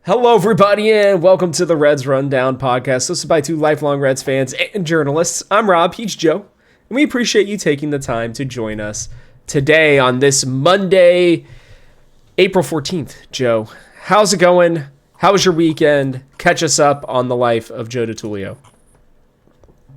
Hello, everybody, and welcome to the Reds Rundown podcast, hosted by two lifelong Reds fans and journalists. I'm Rob, he's Joe, and we appreciate you taking the time to join us today on this Monday, April 14th. Joe, how's it going? How was your weekend? Catch us up on the life of Joe DiTullio.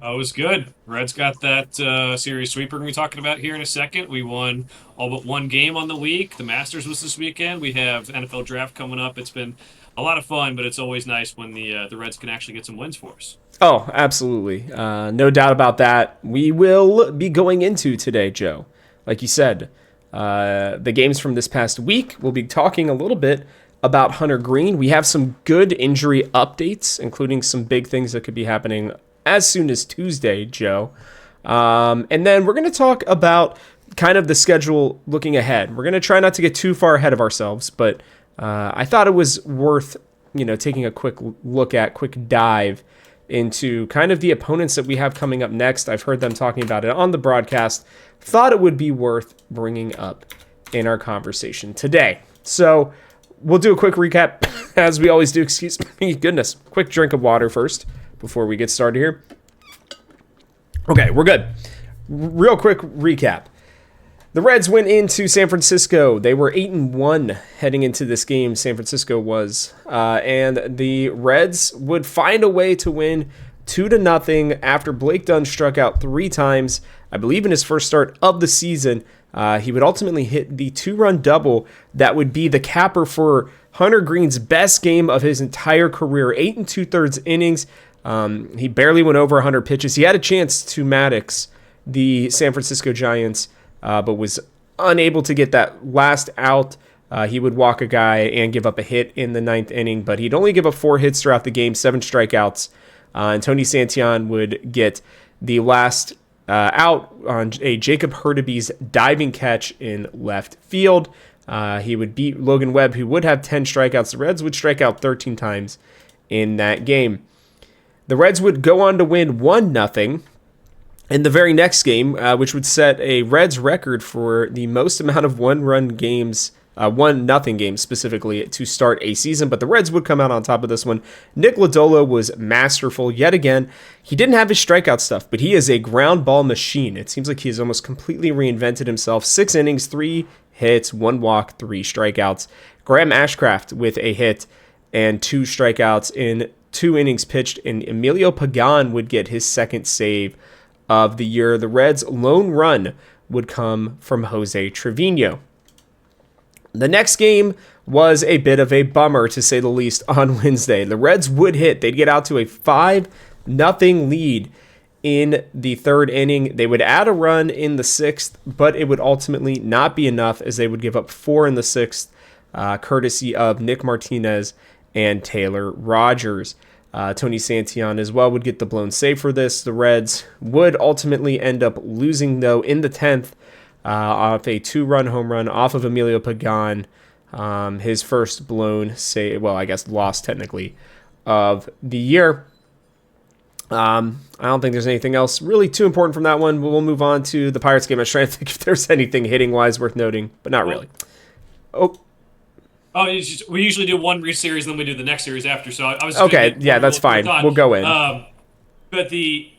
It was good. Reds got that series sweeper we're going to be talking about here in a second. We won all but one game on the week. The Masters was this weekend. We have NFL draft coming up. It's been a lot of fun, but it's always nice when the Reds can actually get some wins for us. Oh, absolutely. No doubt about that. We will be going into today, Joe. Like you said, the games from this past week. We'll be talking a little bit about Hunter Greene. We have some good injury updates, including some big things that could be happening as soon as Tuesday, Joe. And then we're going to talk about kind of the schedule looking ahead. We're going to try not to get too far ahead of ourselves, but I thought it was worth, taking a quick dive into kind of the opponents that we have coming up next. I've heard them talking about it on the broadcast. Thought it would be worth bringing up in our conversation today. So we'll do a quick recap as we always do. Excuse me. Goodness. Quick drink of water first before we get started here. Okay, we're good. Real quick recap. The Reds went into San Francisco. They were 8-1 heading into this game. San Francisco was, and the Reds would find a way to win 2-0 after Blake Dunn struck out 3 times. I believe in his first start of the season, he would ultimately hit the 2-run double that would be the capper for Hunter Greene's best game of his entire career. 8 2/3 innings. He barely went over 100 pitches. He had a chance to Maddox, the San Francisco Giants, but was unable to get that last out. He would walk a guy and give up a hit in the 9th inning, but he'd only give up 4 hits throughout the game, 7 strikeouts. And Tony Santillan would get the last out on a Jacob Hurtaby's diving catch in left field. He would beat Logan Webb, who would have 10 strikeouts. The Reds would strike out 13 times in that game. The Reds would go on to win 1-0 in the very next game, which would set a Reds record for the most amount of one-run games, 1-0 games specifically, to start a season. But the Reds would come out on top of this one. Nick Lodolo was masterful yet again. He didn't have his strikeout stuff, but he is a ground ball machine. It seems like he has almost completely reinvented himself. 6 innings, 3 hits, 1 walk, 3 strikeouts. Graham Ashcraft with a hit and 2 strikeouts in 2 innings pitched, and Emilio Pagan would get his second save of the year. The Reds' lone run would come from Jose Trevino. The next game was a bit of a bummer, to say the least, on Wednesday. The Reds would hit. They'd get out to a 5-0 lead in the 3rd inning. They would add a run in the 6th, but it would ultimately not be enough, as they would give up 4 in the 6th, courtesy of Nick Martinez and Taylor Rogers. Tony Santillan as well would get the blown save for this. The Reds would ultimately end up losing, though, in the 10th off a 2-run home run off of Emilio Pagan. His first blown save, well, I guess loss technically, of the year. I don't think there's anything else really too important from that one. We'll move on to the Pirates game. I was trying to think if there's anything hitting-wise worth noting, but not really. Oh, we usually do one series, and then we do the next series after. So I was okay. Yeah, that's fine. We'll go in. But the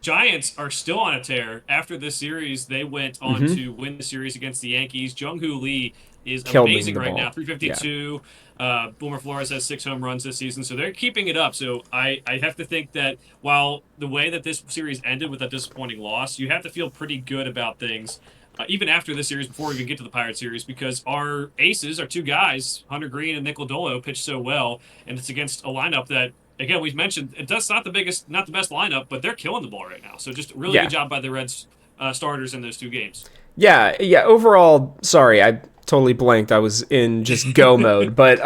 Giants are still on a tear. After this series, they went on to win the series against the Yankees. Jung-Hoo Lee is amazing right now. 352. Yeah. Boomer Flores has 6 home runs this season, so they're keeping it up. So I have to think that while the way that this series ended with a disappointing loss, you have to feel pretty good about things. Even after this series, before we even get to the Pirates series, because our aces, our 2 guys, Hunter Greene and Nick Lodolo, pitched so well, and it's against a lineup that, again, we've mentioned, it's not the best lineup, but they're killing the ball right now. So just really good job by the Reds starters in those 2 games. Yeah. Overall, sorry, I totally blanked. I was in just go mode, but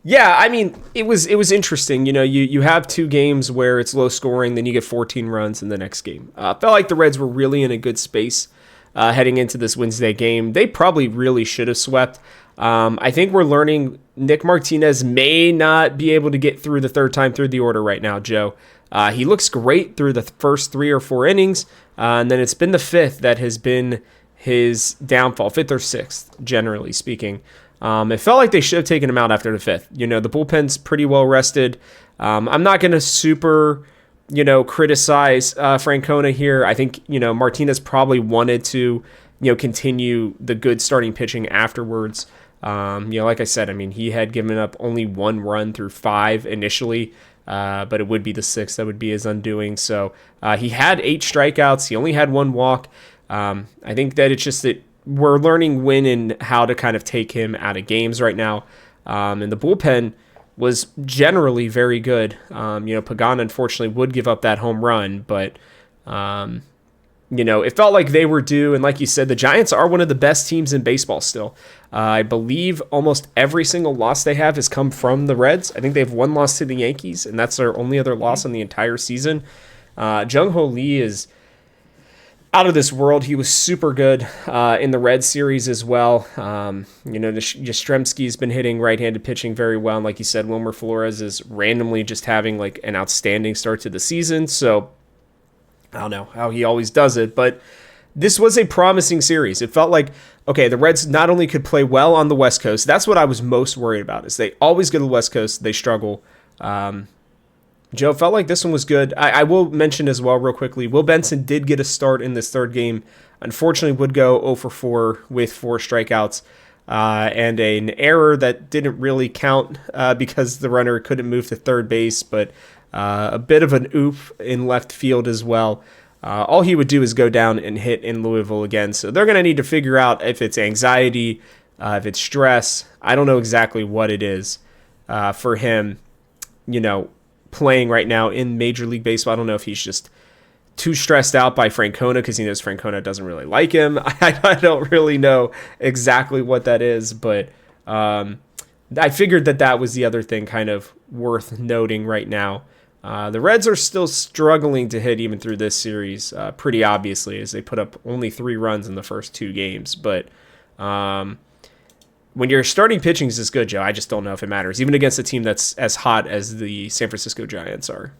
yeah, I mean, it was interesting. You have 2 games where it's low scoring, then you get 14 runs in the next game. Felt like the Reds were really in a good space heading into this Wednesday game. They probably really should have swept. I think we're learning Nick Martinez may not be able to get through the 3rd time through the order right now, Joe. He looks great through the first 3 or 4 innings, and then it's been the 5th that has been his downfall, 5th or 6th, generally speaking. It felt like they should have taken him out after the fifth. The bullpen's pretty well rested. I'm not going to super, criticize Francona here. I think, Martinez probably wanted to, continue the good starting pitching afterwards. Like I said, I mean, he had given up only 1 run through 5 initially, but it would be the 6th that would be his undoing. So he had 8 strikeouts. He only had 1 walk. I think that it's just that we're learning when and how to kind of take him out of games right now. And the bullpen was generally very good. Pagan unfortunately would give up that home run, but it felt like they were due. And like you said, the Giants are one of the best teams in baseball still. I believe almost every single loss they have has come from the Reds. I think they have 1 loss to the Yankees, and that's their only other loss on the entire season. Jung-Ho Lee is out of this world. He was super good in the Reds series as well. Yastrzemski's been hitting right-handed pitching very well. And like you said, Wilmer Flores is randomly just having like an outstanding start to the season. So I don't know how he always does it, but this was a promising series. It felt like, okay, the Reds not only could play well on the West Coast, that's what I was most worried about, is they always go to the West Coast, they struggle. Joe, felt like this one was good. I will mention as well real quickly, Will Benson did get a start in this third game. Unfortunately, would go 0 for 4 with 4 strikeouts and an error that didn't really count because the runner couldn't move to third base, but a bit of an oof in left field as well. All he would do is go down and hit in Louisville again. So they're going to need to figure out if it's anxiety, if it's stress. I don't know exactly what it is for him, playing right now in Major League Baseball. I don't know if he's just too stressed out by Francona because he knows Francona doesn't really like him. I don't really know exactly what that is, but I figured that was the other thing kind of worth noting right now. The Reds are still struggling to hit even through this series, pretty obviously, as they put up only 3 runs in the first 2 games. But when your starting pitching is this good, Joe, I just don't know if it matters, even against a team that's as hot as the San Francisco Giants are.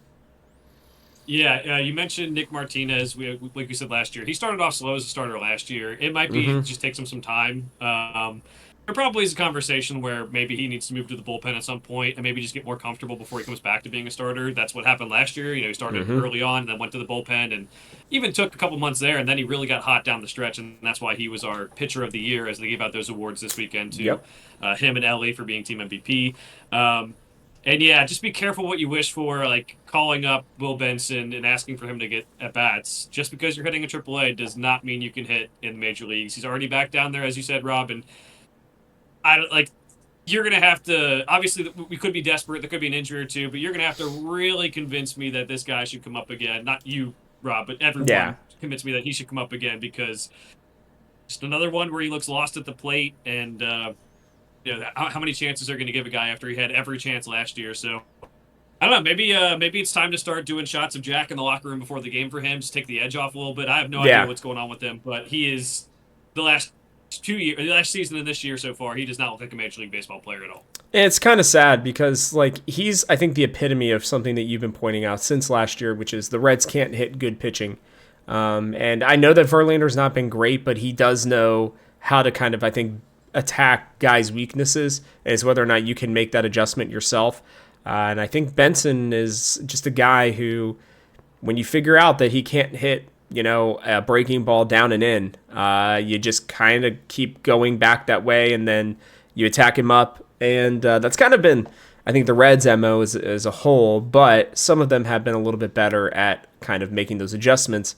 Yeah, you mentioned Nick Martinez. Like we said last year, he started off slow as a starter last year. It might be just takes him some time. There probably is a conversation where maybe he needs to move to the bullpen at some point and maybe just get more comfortable before he comes back to being a starter. That's what happened last year. He started early on and then went to the bullpen and even took a couple months there, and then he really got hot down the stretch, and that's why he was our pitcher of the year as they gave out those awards this weekend to him and Ellie for being team MVP. And yeah, just be careful what you wish for, like calling up Will Benson and asking for him to get at-bats. Just because you're hitting a AAA does not mean you can hit in the major leagues. He's already back down there, as you said, Rob, and you're going to have to, obviously we could be desperate, there could be an injury or two, but you're going to have to really convince me that this guy should come up again. Not you, Rob, but everyone convince me that he should come up again, because just another one where he looks lost at the plate, and how many chances are going to give a guy after he had every chance last year? So I don't know, maybe it's time to start doing shots of Jack in the locker room before the game for him, just take the edge off a little bit. I have no idea what's going on with him, but he is the last season and this year so far, he does not look like a Major League Baseball player at all. It's kind of sad because he's, I think, the epitome of something that you've been pointing out since last year, which is the Reds can't hit good pitching. And I know that Verlander's not been great, but he does know how to kind of, I think, attack guys' weaknesses, is whether or not you can make that adjustment yourself. And I think Benson is just a guy who, when you figure out that he can't hit a breaking ball down and in, you just kind of keep going back that way, and then you attack him up. And that's kind of been, I think, the Reds' MO as a whole, but some of them have been a little bit better at kind of making those adjustments.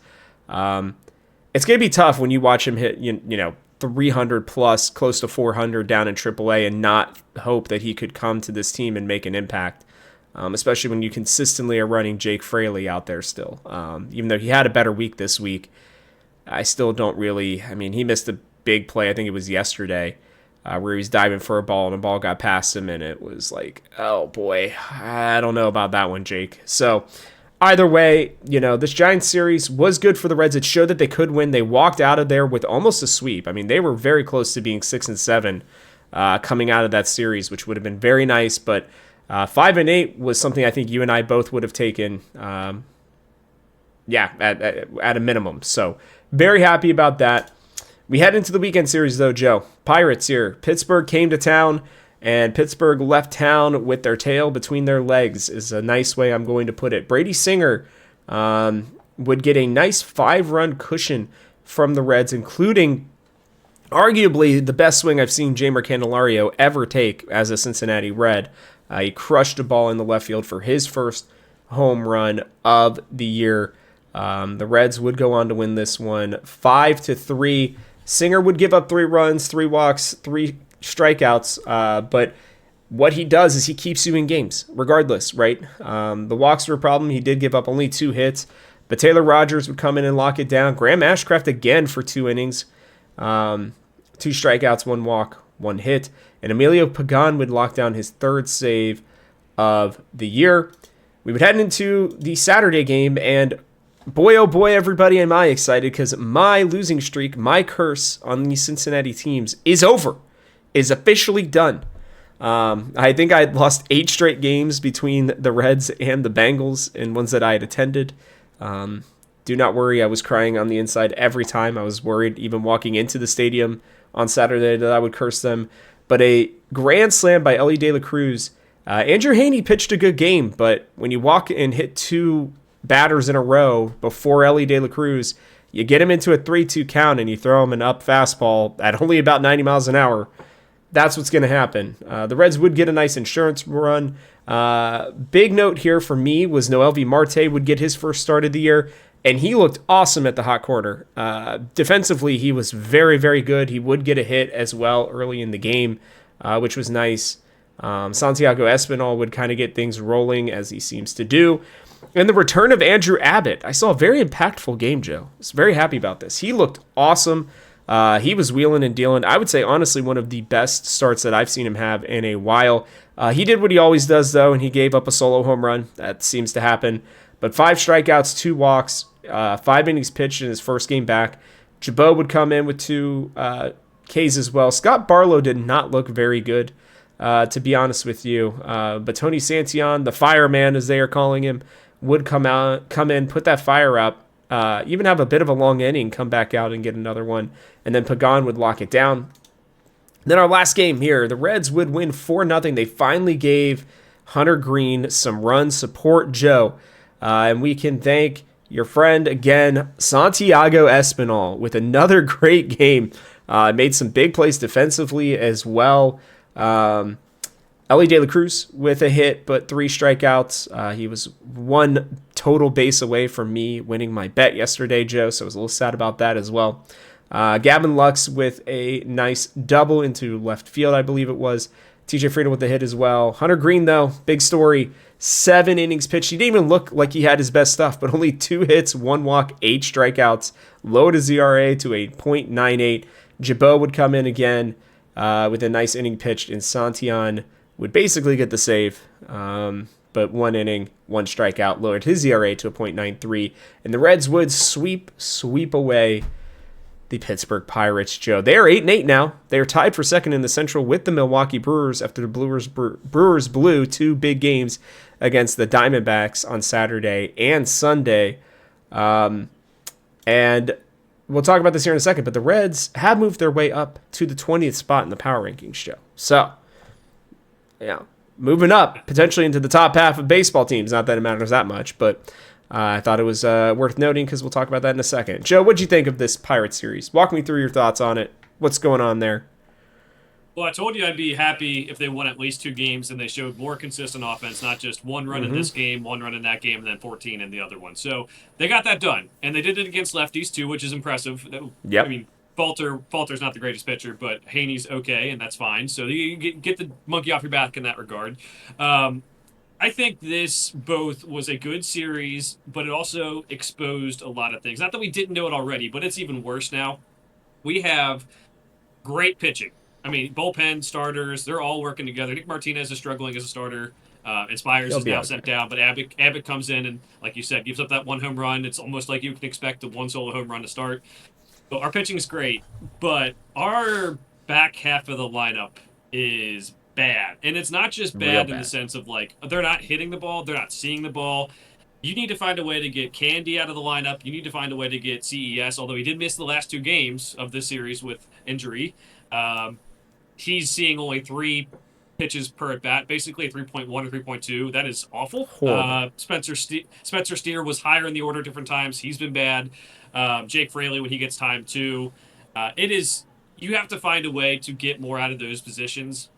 It's going to be tough when you watch him hit, 300 plus, close to 400 down in AAA, and not hope that he could come to this team and make an impact. Especially when you consistently are running Jake Fraley out there still. Even though he had a better week this week, I still don't really... I mean, he missed a big play, I think it was yesterday, where he was diving for a ball and a ball got past him, and it was like, oh boy, I don't know about that one, Jake. So either way, this Giants series was good for the Reds. It showed that they could win. They walked out of there with almost a sweep. I mean, they were very close to being 6-7 coming out of that series, which would have been very nice, but 5-8 was something I think you and I both would have taken, at a minimum. So very happy about that. We head into the weekend series, though, Joe. Pirates here. Pittsburgh came to town, and Pittsburgh left town with their tail between their legs is a nice way I'm going to put it. Brady Singer would get a nice 5-run cushion from the Reds, including arguably the best swing I've seen Jeimer Candelario ever take as a Cincinnati Red. He crushed a ball in the left field for his first home run of the year. The Reds would go on to win this one 5-3. Singer would give up 3 runs, 3 walks, 3 strikeouts, but what he does is he keeps you in games, regardless, right? The walks were a problem. He did give up only 2 hits, but Taylor Rogers would come in and lock it down. Graham Ashcraft again for 2 innings, 2 strikeouts, 1 walk, 1 hit, and Emilio Pagan would lock down his 3rd save of the year. We would head into the Saturday game, and boy, oh boy, everybody, am I excited because my losing streak, my curse on these Cincinnati teams is over, is officially done. I think I had lost 8 straight games between the Reds and the Bengals and ones that I had attended. Do not worry, I was crying on the inside every time. I was worried even walking into the stadium on Saturday that I would curse them. But a grand slam by Elly De La Cruz. Andrew Heaney pitched a good game, but when you walk and hit 2 batters in a row before Elly De La Cruz, you get him into a 3-2 count and you throw him an up fastball at only about 90 miles an hour. That's what's going to happen. The Reds would get a nice insurance run. Big note here for me was Noelvi Marte would get his first start of the year, and he looked awesome at the hot corner. Defensively, he was very, very good. He would get a hit as well early in the game, which was nice. Santiago Espinal would kind of get things rolling, as he seems to do. And the return of Andrew Abbott. I saw a very impactful game, Joe. I was very happy about this. He looked awesome. He was wheeling and dealing. I would say, honestly, one of the best starts that I've seen him have in a while. He did what he always does, though, and he gave up a solo home run. That seems to happen. But 5 strikeouts, 2 walks, 5 innings pitched in his first game back. Jabot would come in with 2 Ks as well. Scott Barlow did not look very good, to be honest with you. But Tony Santillan, the fireman, as they are calling him, would come in, put that fire up, even have a bit of a long inning, come back out and get another one, and then Pagan would lock it down. Then our last game here, the Reds would win 4-0. They finally gave Hunter Greene some run support, Joe, and we can thank your friend again, Santiago Espinal, with another great game. Made some big plays defensively as well. Elly De La Cruz with a hit, but 3 strikeouts. He was 1 total base away from me winning my bet yesterday, Joe, so I was a little sad about that as well. Gavin Lux with a nice double into left field, I believe it was. TJ Friedel with the hit as well. Hunter Greene, though, big story. 7 innings pitched. He didn't even look like he had his best stuff, but only 2 hits, 1 walk, 8 strikeouts. Lowered his ERA to a .98. Jabot would come in again with a nice inning pitched, and Santillan would basically get the save, but 1 inning, 1 strikeout, lowered his ERA to a .93, and the Reds would sweep away the Pittsburgh Pirates, Joe. They are 8-8 now. They are tied for second in the Central with the Milwaukee Brewers after the Brewers blew 2 big games against the Diamondbacks on Saturday and Sunday. And we'll talk about this here in a second, but the Reds have moved their way up to the 20th spot in the power rankings, Joe. So, yeah, moving up potentially into the top half of baseball teams. Not that it matters that much, but I thought it was worth noting because we'll talk about that in a second. Joe, what'd you think of this Pirates series? Walk me through your thoughts on it. What's going on there? Well, I told you I'd be happy if they won at least 2 games and they showed more consistent offense, not just 1 run in this game, 1 run in that game, and then 14 in the other one. So they got that done, and they did it against lefties too, which is impressive. Yep. I mean, Falter's not the greatest pitcher, but Haney's okay, and that's fine. So you get the monkey off your back in that regard. I think this both was a good series, but it also exposed a lot of things. Not that we didn't know it already, but it's even worse now. We have great pitching. I mean, bullpen starters, they're all working together. Nick Martinez is struggling as a starter. Inspires is now sent down, but Abbott comes in and, like you said, gives up that 1 home run. It's almost like you can expect a 1 solo home run to start. So our pitching is great, but our back half of the lineup is bad. And it's not just bad in the sense of, like, they're not hitting the ball, they're not seeing the ball. you need to find a way to get Candy out of the lineup. You need to find a way to get CES, although he did miss the last 2 games of this series with injury. He's seeing only 3 pitches per at bat, basically a 3.1 or 3.2. That is awful. Horrible. Spencer Steer was higher in the order different times. He's been bad. Jake Fraley when he gets time too. You have to find a way to get more out of those positions.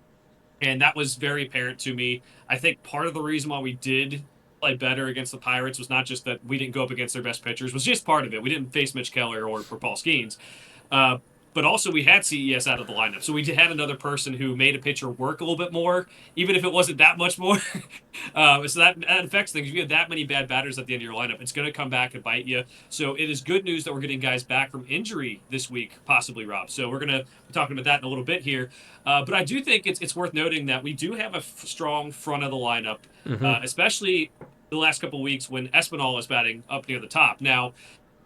And that was very apparent to me. I think part of the reason why we did play better against the Pirates was not just that we didn't go up against their best pitchers, was just part of it. We didn't face Mitch Keller or Paul Skeens. But also we had CES out of the lineup. So we had another person who made a pitcher work a little bit more, even if it wasn't that much more. So that affects things. If you have that many bad batters at the end of your lineup, it's going to come back and bite you. So it is good news that we're getting guys back from injury this week, possibly, Rob. So we're going to be talking about that in a little bit here. But I do think it's worth noting that we do have a strong front of the lineup, especially the last couple of weeks when Espinal is batting up near the top. Now,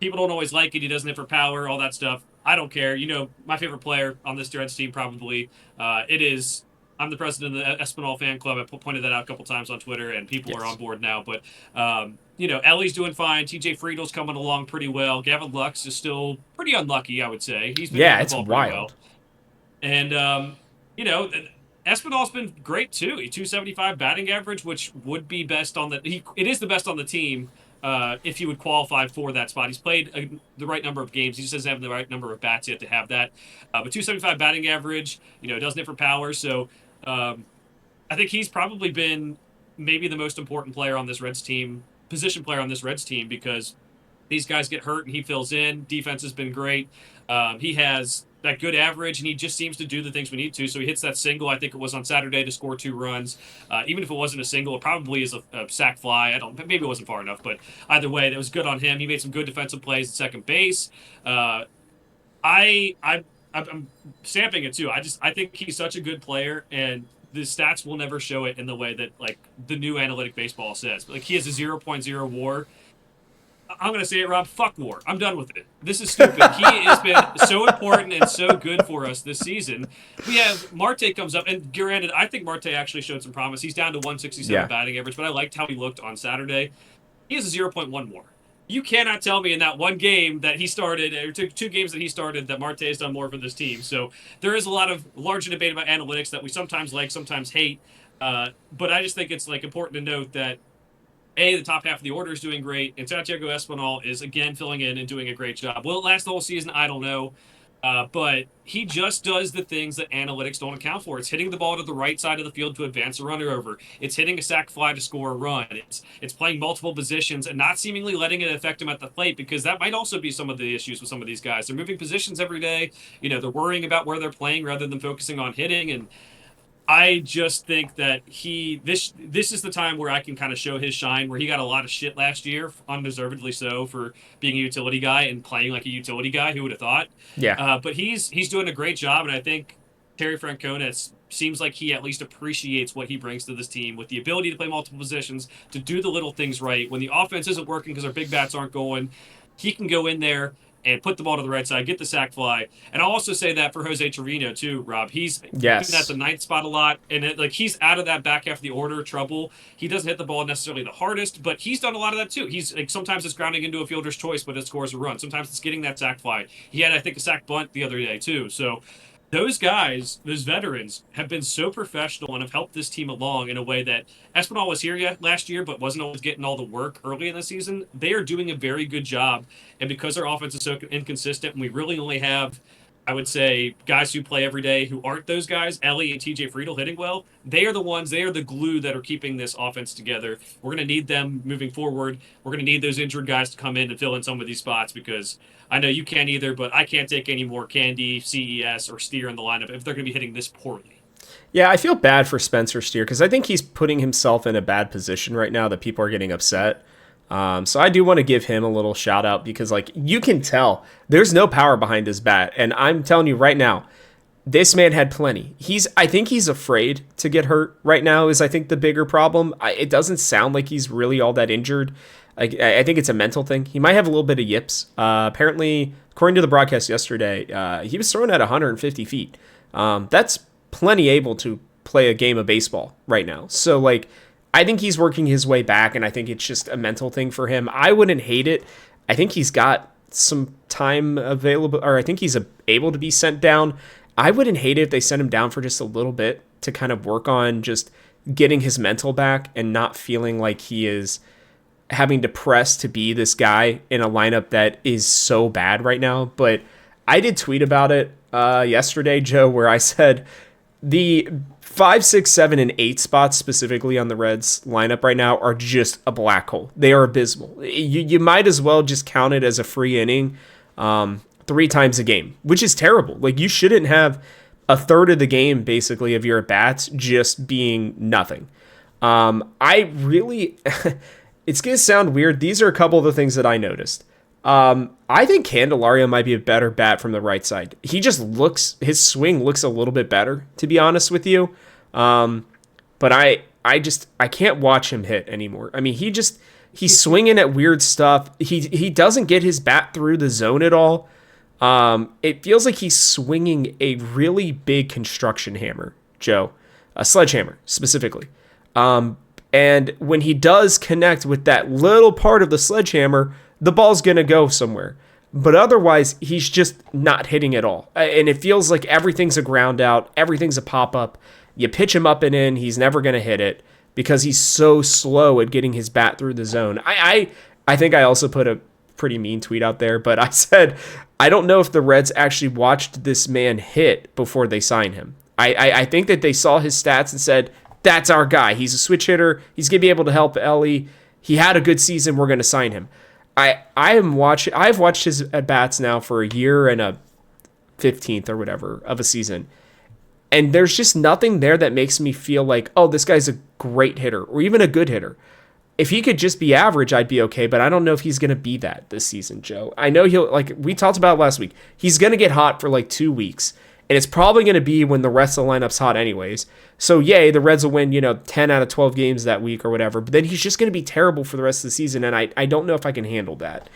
people don't always like it. He doesn't hit for power, all that stuff. I don't care. My favorite player on this Reds team probably. It is. I'm the president of the Espinal fan club. I pointed that out a couple times on Twitter, and people are on board now. But, Ellie's doing fine. TJ Friedel's coming along pretty well. Gavin Lux is still pretty unlucky, I would say. He's been it's wild. well. And, Espinal's been great, too. He 275 batting average, which would be best on it is the best on the team. If he would qualify for that spot. He's played the right number of games. He just doesn't have the right number of bats yet to have that. But 275 batting average, doesn't hit for power. So I think he's probably been maybe the most important player on this Reds team, position player on this Reds team, because these guys get hurt and he fills in. Defense has been great. He has that good average, and he just seems to do the things we need to. So he hits that single, I think it was on Saturday, to score 2 runs. Even if it wasn't a single, it probably is a sac fly. Maybe it wasn't far enough, but either way, that was good on him. He made some good defensive plays at second base. I'm stamping it too. I think he's such a good player, and the stats will never show it in the way that the new analytic baseball says. But he has a 0.0 WAR. I'm going to say it, Rob. Fuck WAR. I'm done with it. This is stupid. He has been so important and so good for us this season. We have Marte comes up, and granted, I think Marte actually showed some promise. He's down to 167 batting average, but I liked how he looked on Saturday. He has a 0.1 WAR. You cannot tell me in that one game that he started, or 2 games that he started, that Marte has done more for this team. So there is a lot of large debate about analytics that we sometimes like, sometimes hate. But I just think it's important to note that the top half of the order is doing great, and Santiago Espinal is, again, filling in and doing a great job. Will it last the whole season? I don't know. But he just does the things that analytics don't account for. It's hitting the ball to the right side of the field to advance a runner over. It's hitting a sac fly to score a run. It's playing multiple positions and not seemingly letting it affect him at the plate, because that might also be some of the issues with some of these guys. They're moving positions every day. They're worrying about where they're playing rather than focusing on hitting, and I just think that this is the time where I can kind of show his shine, where he got a lot of shit last year, undeservedly so, for being a utility guy and playing like a utility guy. Who would have thought? Yeah. But he's doing a great job, and I think Terry Francona seems like he at least appreciates what he brings to this team, with the ability to play multiple positions, to do the little things right. When the offense isn't working because our big bats aren't going, he can go in there and put the ball to the right side, get the sac fly. And I'll also say that for Jose Trevino, too, Rob. He's doing at the 9th spot a lot, and he's out of that back half of the order trouble. He doesn't hit the ball necessarily the hardest, but he's done a lot of that, too. He's sometimes it's grounding into a fielder's choice, but it scores a run. Sometimes it's getting that sac fly. He had, I think, a sac bunt the other day, too. So those guys, those veterans, have been so professional and have helped this team along in a way that Espinal was here last year, but wasn't always getting all the work early in the season. They are doing a very good job, and because our offense is so inconsistent, and we really only have, I would say, guys who play every day who aren't those guys, Ellie and TJ Friedel hitting well, they are the glue that are keeping this offense together. We're going to need them moving forward. We're going to need those injured guys to come in and fill in some of these spots, because I know you can't either, but I can't take any more Candy, CES, or Steer in the lineup if they're going to be hitting this poorly. Yeah, I feel bad for Spencer Steer, because I think he's putting himself in a bad position right now that people are getting upset. So I do want to give him a little shout out, because you can tell there's no power behind his bat. And I'm telling you right now, this man had plenty. I think he's afraid to get hurt right now is, I think, the bigger problem. It doesn't sound like he's really all that injured. I think it's a mental thing. He might have a little bit of yips. Apparently, according to the broadcast yesterday, he was throwing at 150 feet. That's plenty able to play a game of baseball right now. So I think he's working his way back, and I think it's just a mental thing for him. I wouldn't hate it. I think he's got some time available, or I think he's able to be sent down. I wouldn't hate it if they sent him down for just a little bit to kind of work on just getting his mental back and not feeling like he is having to press to be this guy in a lineup that is so bad right now. But I did tweet about it yesterday, Joe, where I said the 5, 6, 7, and 8 spots specifically on the Reds lineup right now are just a black hole. They are abysmal. You might as well just count it as a free inning 3 times a game, which is terrible. Like, you shouldn't have a third of the game basically of your at-bats just being nothing. I really, it's going to sound weird. These are a couple of the things that I noticed. I think Candelario might be a better bat from the right side. He just his swing looks a little bit better, to be honest with you. But I can't watch him hit anymore. I mean, he's swinging at weird stuff. He doesn't get his bat through the zone at all. It feels like he's swinging a really big construction hammer, Joe, a sledgehammer specifically. And when he does connect with that little part of the sledgehammer, the ball's going to go somewhere. But otherwise, he's just not hitting at all. And it feels like everything's a ground out. Everything's a pop-up. You pitch him up and in, he's never going to hit it because he's so slow at getting his bat through the zone. I think I also put a pretty mean tweet out there, but I said, I don't know if the Reds actually watched this man hit before they signed him. I think that they saw his stats and said, that's our guy. He's a switch hitter. He's going to be able to help Ellie. He had a good season. We're going to sign him. I've watched his at-bats now for a year and a 15th or whatever of a season. And there's just nothing there that makes me feel like, oh, this guy's a great hitter or even a good hitter. If he could just be average, I'd be okay, but I don't know if he's going to be that this season, Joe. I know he'll, like we talked about last week, he's going to get hot for like 2 weeks, and it's probably going to be when the rest of the lineup's hot anyways. So, yay, the Reds will win, 10 out of 12 games that week or whatever, but then he's just going to be terrible for the rest of the season, and I don't know if I can handle that.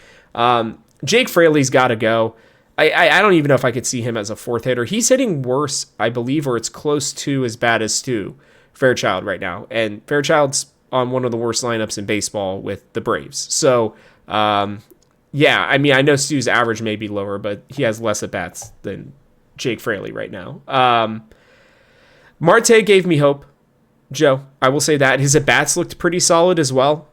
Jake Fraley's got to go. I don't even know if I could see him as a fourth hitter. He's hitting worse, I believe, or it's close to as bad as Stu Fairchild right now, and Fairchild's on one of the worst lineups in baseball with the Braves. So, yeah, I mean, I know Stu's average may be lower, but he has less at-bats than Jake Fraley right now. Marte gave me hope, Joe. I will say that. His at-bats looked pretty solid as well.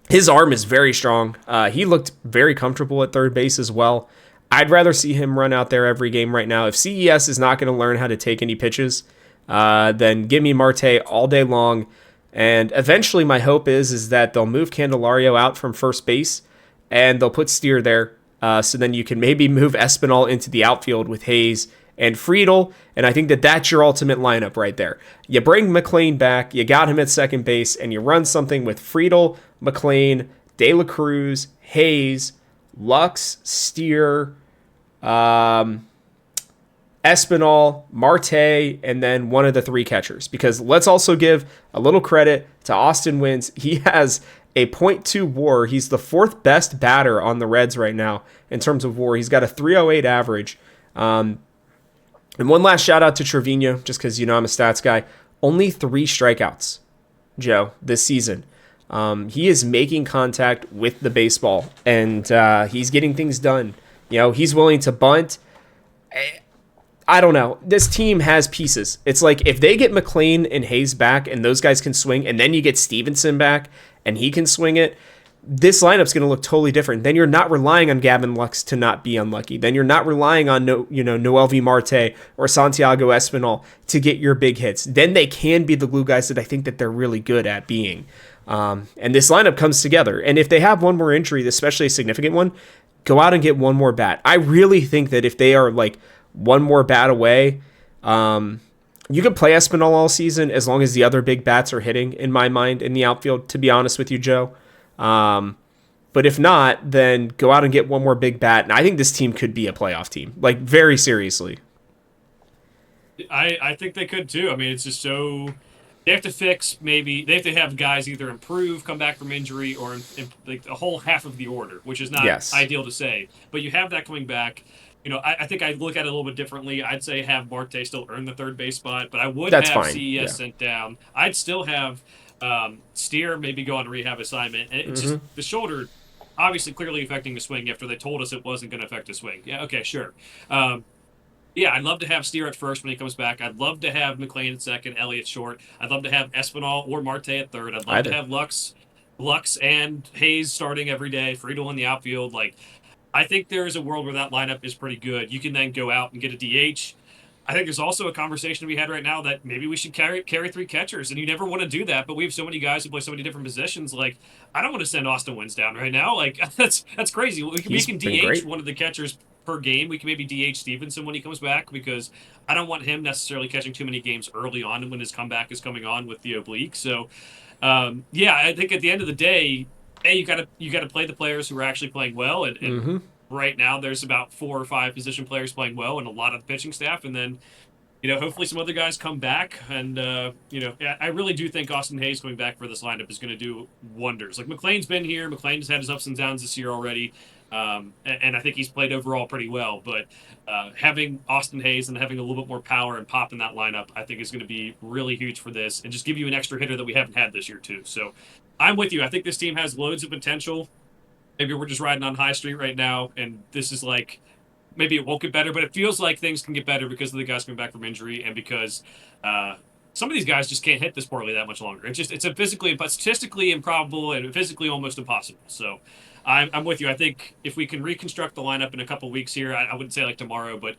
His arm is very strong. He looked very comfortable at third base as well. I'd rather see him run out there every game right now. If CES is not going to learn how to take any pitches, then give me Marte all day long. And eventually my hope is that they'll move Candelario out from first base and they'll put Steer there. So then you can maybe move Espinal into the outfield with Hays and Friedel. And I think that that's your ultimate lineup right there. You bring McLain back, you got him at second base, and you run something with Friedel, McLain, De La Cruz, Hays, Lux, Steer, Espinal, Marte, and then one of the 3 catchers. Because let's also give a little credit to Austin Wynns. He has a .2 WAR. He's the 4th best batter on the Reds right now in terms of WAR. He's got a 308 average. And one last shout out to Trevino, just because I'm a stats guy. Only 3 strikeouts, Joe, this season. He is making contact with the baseball, and he's getting things done. He's willing to bunt. I don't know. This team has pieces. It's like if they get McLain and Hays back and those guys can swing, and then you get Stevenson back and he can swing it, this lineup's going to look totally different. Then you're not relying on Gavin Lux to not be unlucky. Then you're not relying on Noel V. Marte or Santiago Espinal to get your big hits. Then they can be the glue guys that I think that they're really good at being. And this lineup comes together. And if they have one more injury, especially a significant one, go out and get one more bat. I really think that if they are like one more bat away, you could play Espinal all season as long as the other big bats are hitting, in my mind, in the outfield, to be honest with you, Joe. But if not, then go out and get one more big bat. And I think this team could be a playoff team, like very seriously. I think they could too. I mean, it's just so they have to fix. Maybe they have to have guys either improve, come back from injury, or like a whole half of the order, which is not ideal to say. But you have that coming back. I think I look at it a little bit differently. I'd say have Marte still earn the third base spot, but I would That's have fine. CES Yeah. sent down. I'd still have Steer maybe go on a rehab assignment. And it's just Mm-hmm. the shoulder, obviously clearly affecting the swing after they told us it wasn't going to affect the swing. Yeah, okay, sure. Um, yeah, I'd love to have Steer at first when he comes back. I'd love to have McLain at second, Elliott short. I'd love to have Espinal or Marte at third. I'd love to Either. have Lux and Hayes starting every day. Friedel in the outfield. Like, I think there is a world where that lineup is pretty good. You can then go out and get a DH. I think there's also a conversation to be had right now that maybe we should carry three catchers, and you never want to do that. But we have so many guys who play so many different positions. Like, I don't want to send Austin Wynns down right now. Like, that's crazy. We He's can been DH great. one of the catchers per game. We can maybe DH Stevenson when he comes back because I don't want him necessarily catching too many games early on when his comeback is coming on with the oblique. So, yeah, I think at the end of the day, you gotta play the players who are actually playing well, and Mm-hmm. right now there's about 4 or 5 position players playing well, and a lot of the pitching staff, and then hopefully some other guys come back, and I really do think Austin Hayes coming back for this lineup is going to do wonders. Like McLean's been here, McLean's had his ups and downs this year already, and I think he's played overall pretty well. But having Austin Hayes and having a little bit more power and pop in that lineup, I think is going to be really huge for this, and just give you an extra hitter that we haven't had this year too. So I'm with you. I think this team has loads of potential. Maybe we're just riding on high street right now, and this is like maybe it won't get better, but it feels like things can get better because of the guys coming back from injury and because some of these guys just can't hit this poorly that much longer. It's a physically but statistically improbable and physically almost impossible. So I'm with you. I think if we can reconstruct the lineup in a couple weeks here, I wouldn't say like tomorrow, but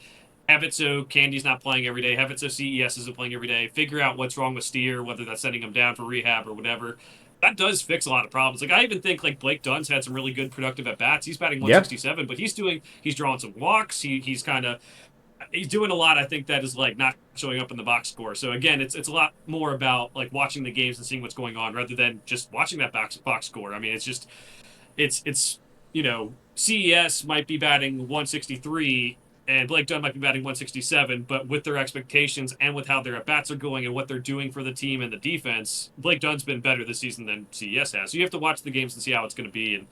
have it so Candy's not playing every day, have it so CES isn't playing every day, figure out what's wrong with Steer, whether that's sending him down for rehab or whatever. That does fix a lot of problems. Like I even think like Blake Dunn's had some really good productive at bats. He's batting Yep. 167, but he's drawing some walks. He's doing a lot. I think that is like not showing up in the box score. So again, it's a lot more about like watching the games and seeing what's going on rather than just watching that box score. I mean, it's just it's CES might be batting 163 and Blake Dunn might be batting 167, but with their expectations and with how their at bats are going and what they're doing for the team and the defense, Blake Dunn's been better this season than CES has. So you have to watch the games and see how it's going to be. And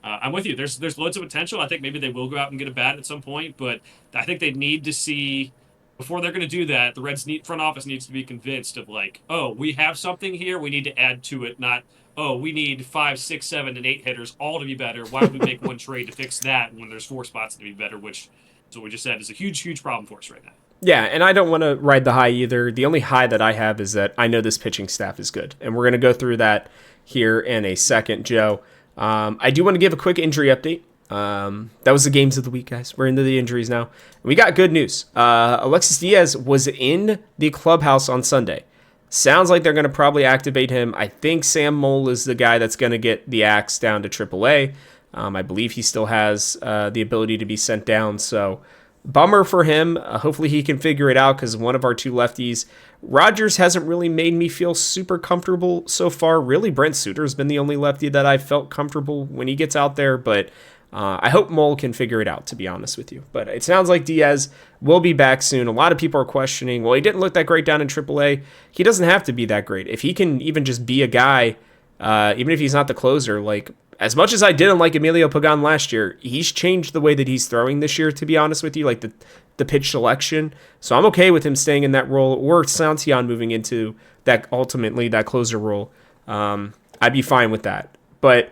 I'm with you. There's loads of potential. I think maybe they will go out and get a bat at some point, but I think they need to see before they're going to do that. The front office needs to be convinced of like, oh, we have something here. We need to add to it, not we need 5, 6, 7, and 8 hitters all to be better. Why would we make one trade to fix that when there's 4 spots to be better? Which, as we just said, is a huge, huge problem for us right now. Yeah, and I don't want to ride the high either. The only high that I have is that I know this pitching staff is good, and we're going to go through that here in a second, Joe. I do want to give a quick injury update. That was the games of the week, guys. We're into the injuries now. We got good news. Alexis Diaz was in the clubhouse on Sunday. Sounds like they're going to probably activate him. I think Sam Mole is the guy that's going to get the axe down to AAA. I believe he still has the ability to be sent down. So bummer for him. Hopefully he can figure it out because one of our 2 lefties, Rogers, hasn't really made me feel super comfortable so far. Really, Brent Suter's been the only lefty that I've felt comfortable when he gets out there. But I hope Mole can figure it out, to be honest with you. But it sounds like Diaz will be back soon. A lot of people are questioning, well, he didn't look that great down in AAA. He doesn't have to be that great. If he can even just be a guy, even if he's not the closer, like as much as I didn't like Emilio Pagan last year, he's changed the way that he's throwing this year, to be honest with you, like the pitch selection. So I'm okay with him staying in that role or Santian moving into that ultimately that closer role. I'd be fine with that. But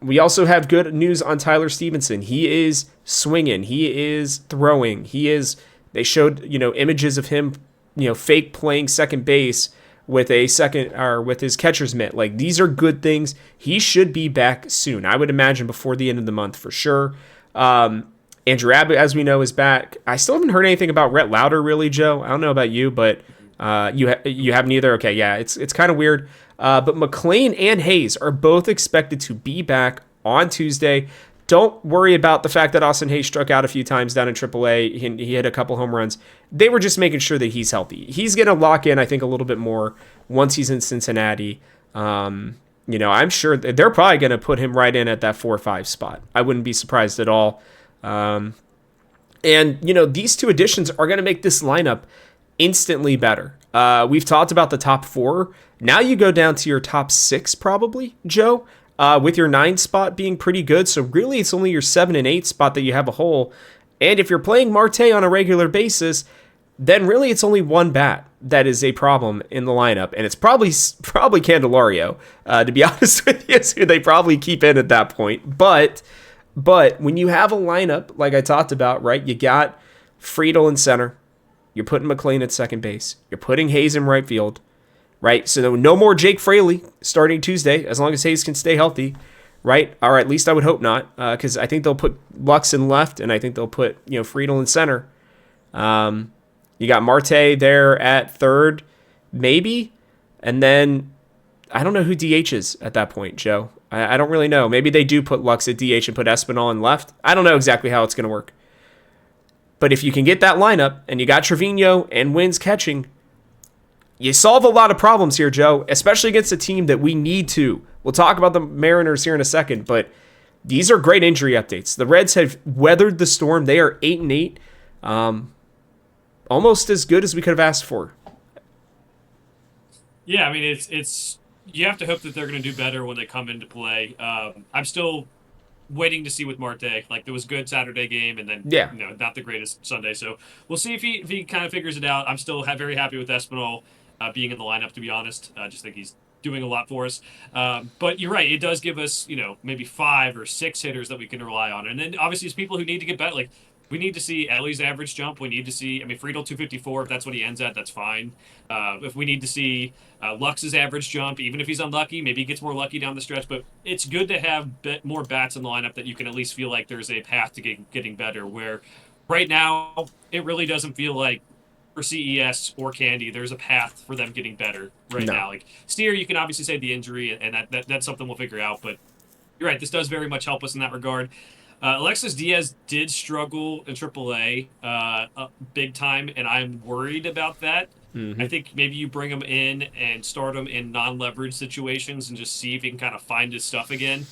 we also have good news on Tyler Stevenson. He is swinging. He is throwing. They showed, images of him, fake playing second base with with his catcher's mitt. Like these are good things. He should be back soon. I would imagine before the end of the month for sure. Andrew Abbott, as we know, is back. I still haven't heard anything about Rhett Lauder really, Joe. I don't know about you, but you haven't either. Okay, yeah, it's kind of weird. But McLain and Hays are both expected to be back on Tuesday. Don't worry about the fact that Austin Hays struck out a few times down in AAA. He hit a couple home runs. They were just making sure that he's healthy. He's going to lock in, I think, a little bit more once he's in Cincinnati. I'm sure they're probably going to put him right in at that 4-5 spot. I wouldn't be surprised at all. These 2 additions are going to make this lineup instantly better. We've talked about the top 4. Now you go down to your top 6 probably, Joe, with your 9 spot being pretty good. So really it's only your 7 and 8 spot that you have a hole. And if you're playing Marte on a regular basis, then really it's only one bat that is a problem in the lineup, and it's probably Candelario, to be honest with you, who they probably keep in at that point. But when you have a lineup like I talked about, right, you got Friedel in center, you're putting McLain at second base, you're putting Hays in right field, right? So no more Jake Fraley starting Tuesday, as long as Hays can stay healthy, right? Or at least I would hope not, because I think they'll put Lux in left, and I think they'll put Friedel in center. You got Marte there at third, maybe, and then I don't know who DH is at that point, Joe. I don't really know. Maybe they do put Lux at DH and put Espinal in left. I don't know exactly how it's going to work. But if you can get that lineup and you got Trevino and Wins catching, you solve a lot of problems here, Joe, especially against a team that we need to. We'll talk about the Mariners here in a second, but these are great injury updates. The Reds have weathered the storm. They are 8-8. Almost as good as we could have asked for. Yeah, I mean, it's you have to hope that they're going to do better when they come into play. I'm still waiting to see with Marte. Like, there was a good Saturday game, and then not the greatest Sunday. So we'll see if he kind of figures it out. I'm still very happy with Espinal being in the lineup, to be honest. I just think he's doing a lot for us. But you're right. It does give us, maybe 5 or 6 hitters that we can rely on. And then obviously it's people who need to get better. Like, we need to see Ellie's average jump. We need to see, Friedel 254. If that's what he ends at, that's fine. If we need to see Lux's average jump, even if he's unlucky, maybe he gets more lucky down the stretch. But it's good to have more bats in the lineup that you can at least feel like there's a path to getting better. Where right now, it really doesn't feel like for CES or Candy, there's a path for them getting better now. Like Steer, you can obviously say the injury, and that's something we'll figure out. But you're right, this does very much help us in that regard. Alexis Diaz did struggle in AAA big time, and I'm worried about that. Mm-hmm. I think maybe you bring him in and start him in non-leverage situations and just see if he can kind of find his stuff again,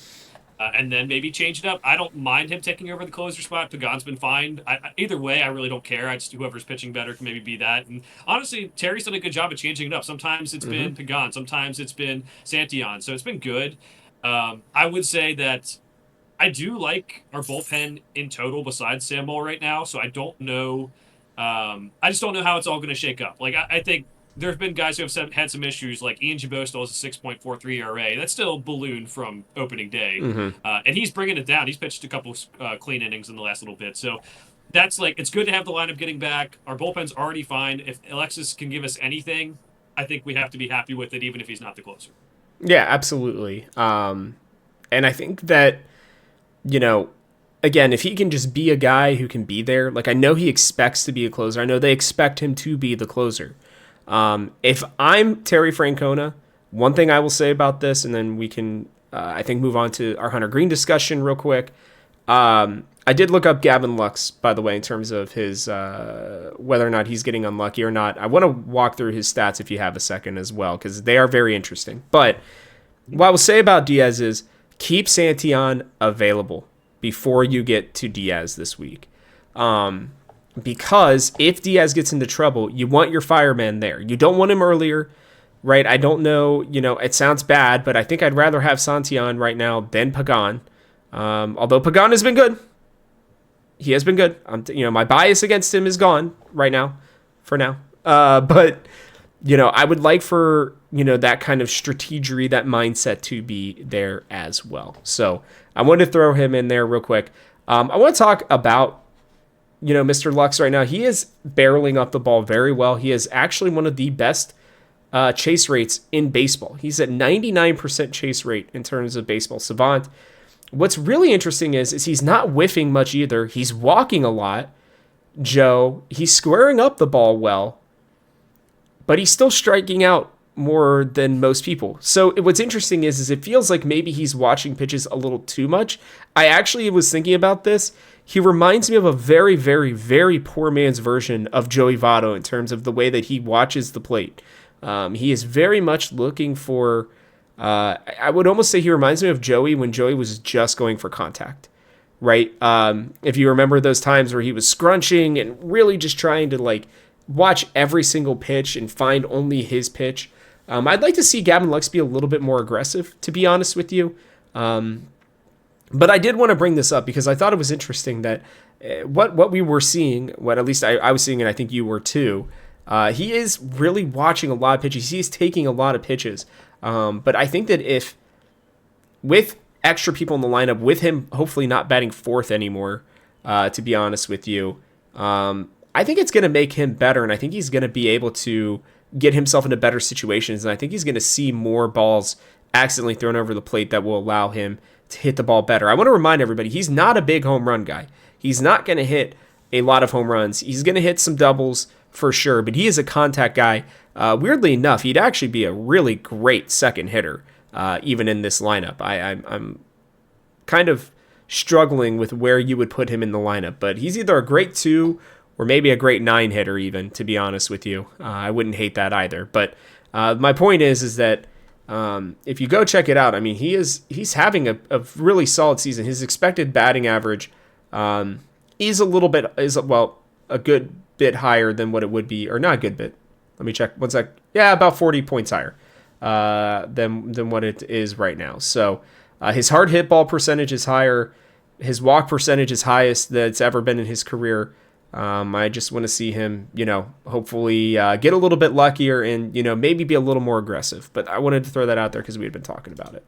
and then maybe change it up. I don't mind him taking over the closer spot. Pagan's been fine. Either way, I really don't care. Whoever's pitching better can maybe be that. And honestly, Terry's done a good job of changing it up. Sometimes it's been Pagan, sometimes it's been Santillan, so it's been good. I would say that I do like our bullpen in total besides Sam Moll right now, so I don't know. I just don't know how it's all going to shake up. Like, I think there have been guys who have had some issues, like Ian Gibosto has a 6.43 ERA. That's still ballooned from opening day. And he's bringing it down. He's pitched a couple clean innings in the last little bit. So that's it's good to have the lineup getting back. Our bullpen's already fine. If Alexis can give us anything, I think we have to be happy with it, even if he's not the closer. Yeah, absolutely. And I think that, again, if he can just be a guy who can be there, like I know he expects to be a closer. I know they expect him to be the closer. If I'm Terry Francona, one thing I will say about this, and then we can, I think, move on to our Hunter Greene discussion real quick. I did look up Gavin Lux, by the way, in terms of his whether or not he's getting unlucky or not. I want to walk through his stats if you have a second as well, because they are very interesting. But what I will say about Diaz is keep Santillan available before you get to Diaz this week. Because if Diaz gets into trouble, you want your fireman there. You don't want him earlier, right? I don't know, it sounds bad, but I think I'd rather have Santillan right now than Pagan. Although Pagan has been good. He has been good. My bias against him is gone right now, for now. But, I would like for, that kind of strategery, that mindset to be there as well. So I wanted to throw him in there real quick. I want to talk about, Mr. Lux right now. He is barreling up the ball very well. He is actually one of the best chase rates in baseball. He's at 99% chase rate in terms of Baseball Savant. What's really interesting is he's not whiffing much either. He's walking a lot, Joe. He's squaring up the ball well, but he's still striking out more than most people. So what's interesting is it feels like maybe he's watching pitches a little too much. I actually was thinking about this. He reminds me of a very, very, very poor man's version of Joey Votto in terms of the way that he watches the plate. He is very much looking for... I would almost say he reminds me of Joey when Joey was just going for contact, right? If you remember those times where he was scrunching and really just trying to watch every single pitch and find only his pitch. I'd like to see Gavin Lux be a little bit more aggressive, to be honest with you. But I did want to bring this up because I thought it was interesting that what we were seeing, what at least I was seeing, and I think you were too. He is really watching a lot of pitches. He's taking a lot of pitches. But I think that if with extra people in the lineup, with him hopefully not batting fourth anymore, to be honest with you, I think it's going to make him better, and I think he's going to be able to get himself into better situations, and I think he's going to see more balls accidentally thrown over the plate that will allow him to hit the ball better. I want to remind everybody, he's not a big home run guy. He's not going to hit a lot of home runs. He's going to hit some doubles for sure, but he is a contact guy. Weirdly enough, he'd actually be a really great second hitter, even in this lineup. I'm kind of struggling with where you would put him in the lineup, but he's either a great 2 or maybe a great 9 hitter even, to be honest with you. I wouldn't hate that either. But my point is that if you go check it out, I mean, he's having a really solid season. His expected batting average is a good bit higher than what it would be, or not a good bit. Let me check. One sec. Yeah, about 40 points higher than what it is right now. So his hard hit ball percentage is higher. His walk percentage is highest that's ever been in his career. I just want to see him, hopefully get a little bit luckier and, maybe be a little more aggressive. But I wanted to throw that out there because we had been talking about it.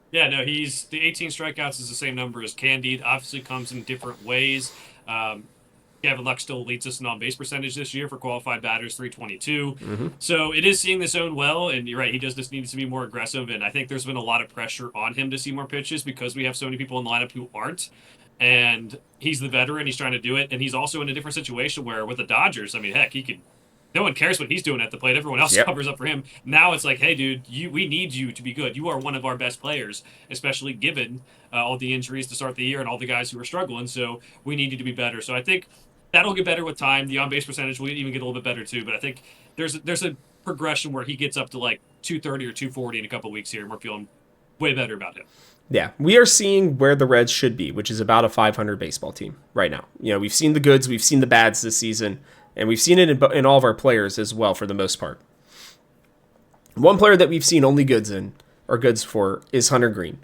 Yeah, no, the 18 strikeouts is the same number as Candide. Obviously comes in different ways. Gavin Lux still leads us in on-base percentage this year for qualified batters, 322. Mm-hmm. So it is seeing the zone well, and you're right, he just needs to be more aggressive, and I think there's been a lot of pressure on him to see more pitches because we have so many people in the lineup who aren't, and he's the veteran, he's trying to do it, and he's also in a different situation where with the Dodgers, I mean, heck, no one cares what he's doing at the plate. Everyone else covers up for him. Now it's like, hey, dude, we need you to be good. You are one of our best players, especially given all the injuries to start the year and all the guys who are struggling, so we need you to be better. So I think that'll get better with time. The on-base percentage will even get a little bit better too. But I think there's a progression where he gets up to like 230 or 240 in a couple of weeks here, and we're feeling way better about him. Yeah, we are seeing where the Reds should be, which is about a 500 baseball team right now. We've seen the goods, we've seen the bads this season, and we've seen it in all of our players as well for the most part. One player that we've seen only goods for is Hunter Greene.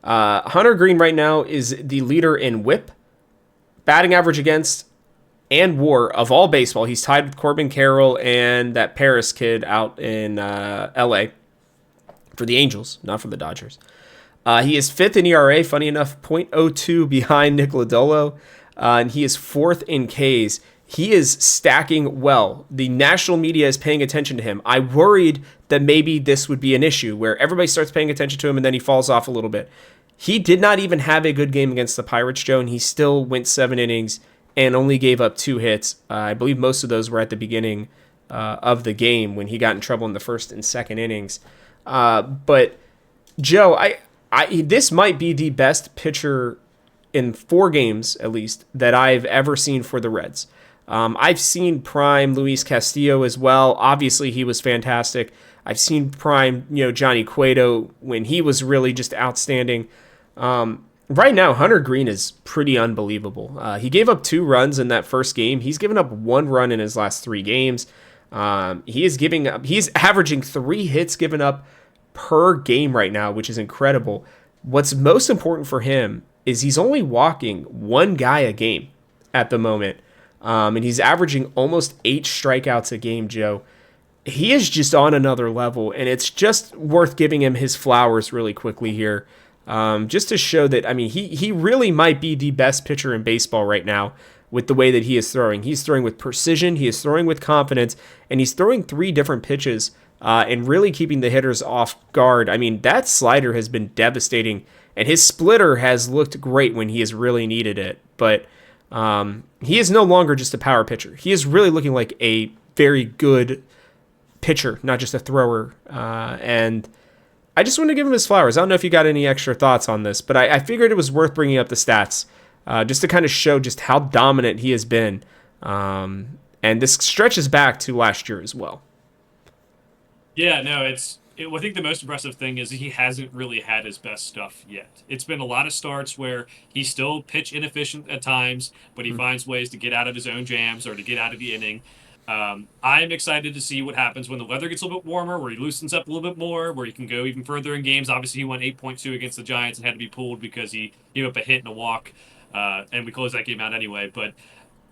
Hunter Greene right now is the leader in WHIP, batting average against, and WAR of all baseball. He's tied with Corbin Carroll and that Paris kid out in L.A. for the Angels, not for the Dodgers. He is 5th in ERA, funny enough, .02 behind Nick Lodolo, and he is 4th in Ks. He is stacking well. The national media is paying attention to him. I worried that maybe this would be an issue where everybody starts paying attention to him and then he falls off a little bit. He did not even have a good game against the Pirates, Joe, and he still went 7 innings and only gave up 2 hits. I believe most of those were at the beginning of the game when he got in trouble in the first and second innings. But Joe, this might be the best pitcher in 4 games, at least, that I've ever seen for the Reds. I've seen prime Luis Castillo as well. Obviously, he was fantastic. I've seen prime, Johnny Cueto when he was really just outstanding. Right now, Hunter Greene is pretty unbelievable. He gave up 2 runs in that first game. He's given up 1 run in his last 3 games. He's averaging 3 hits given up per game right now, which is incredible. What's most important for him is he's only walking 1 guy a game at the moment. And he's averaging almost 8 strikeouts a game, Joe. He is just on another level, and it's just worth giving him his flowers really quickly here. Just to show that, I mean, he really might be the best pitcher in baseball right now with the way that he is throwing. He's throwing with precision, he is throwing with confidence, and he's throwing 3 different pitches and really keeping the hitters off guard. I mean, that slider has been devastating, and his splitter has looked great when he has really needed it. But he is no longer just a power pitcher. He is really looking like a very good pitcher, not just a thrower. And I just want to give him his flowers. I don't know if you got any extra thoughts on this, but I figured it was worth bringing up the stats just to kind of show just how dominant he has been. And this stretches back to last year as well. Yeah, no, I think the most impressive thing is he hasn't really had his best stuff yet. It's been a lot of starts where he's still pitch inefficient at times, but he finds ways to get out of his own jams or to get out of the inning. I'm excited to see what happens when the weather gets a little bit warmer, where he loosens up a little bit more, where he can go even further in games. Obviously, he went 8.2 against the Giants and had to be pulled because he gave up a hit and a walk. and we closed that game out anyway. But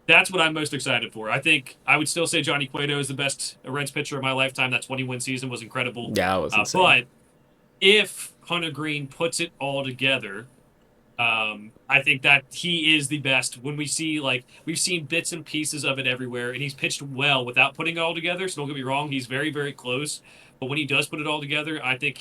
that's what I'm most excited for. I think I would still say Johnny Cueto is the best Reds pitcher of my lifetime. That 20-win season was incredible. Yeah, it was insane. But if Hunter Greene puts it all together, I think that he is the best. When we see, like, we've seen bits and pieces of it everywhere, and he's pitched well without putting it all together. So don't get me wrong, he's very, very close. But when he does put it all together, I think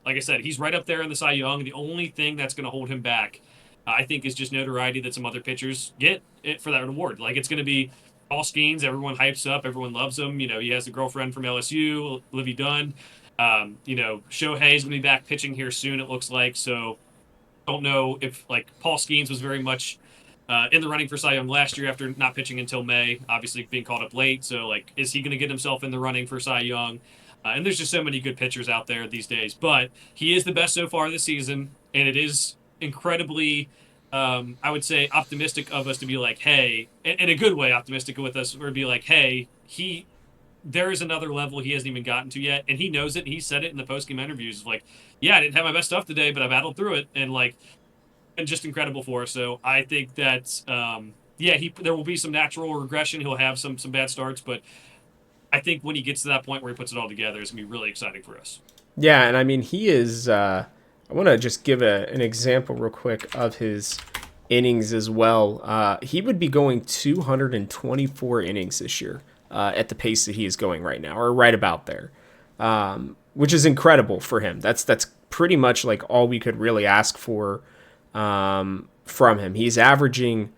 like I said, he's right up there in the Cy Young. The only thing that's going to hold him back, I think, is just notoriety that some other pitchers get it for that award. Like, it's going to be Paul Skeens. Everyone hypes up. Everyone loves him. You know, he has a girlfriend from LSU, Livy Dunn. You know, Shohei's going to be back pitching here soon, it looks like. So don't know if, like, Paul Skeens was very much in the running for Cy Young last year after not pitching until May, obviously being called up late. So, like, is he going to get himself in the running for Cy Young? And there's just so many good pitchers out there these days. But he is the best so far this season, and it is incredibly, I would say, optimistic of us to be like, hey, in a good way, optimistic with us, or be like, hey, there is another level he hasn't even gotten to yet, and he knows it. And he said it in the post-game interviews, like, yeah, I didn't have my best stuff today, but I battled through it, and like, and just incredible for us. So I think that, there will be some natural regression. He'll have some bad starts, but I think when he gets to that point where he puts it all together, it's going to be really exciting for us. Yeah, and I mean, he is, I want to just give an example real quick of his innings as well. He would be going 224 innings this year at the pace that he is going right now, or right about there, which is incredible for him. That's pretty much like all we could really ask for from him. He's averaging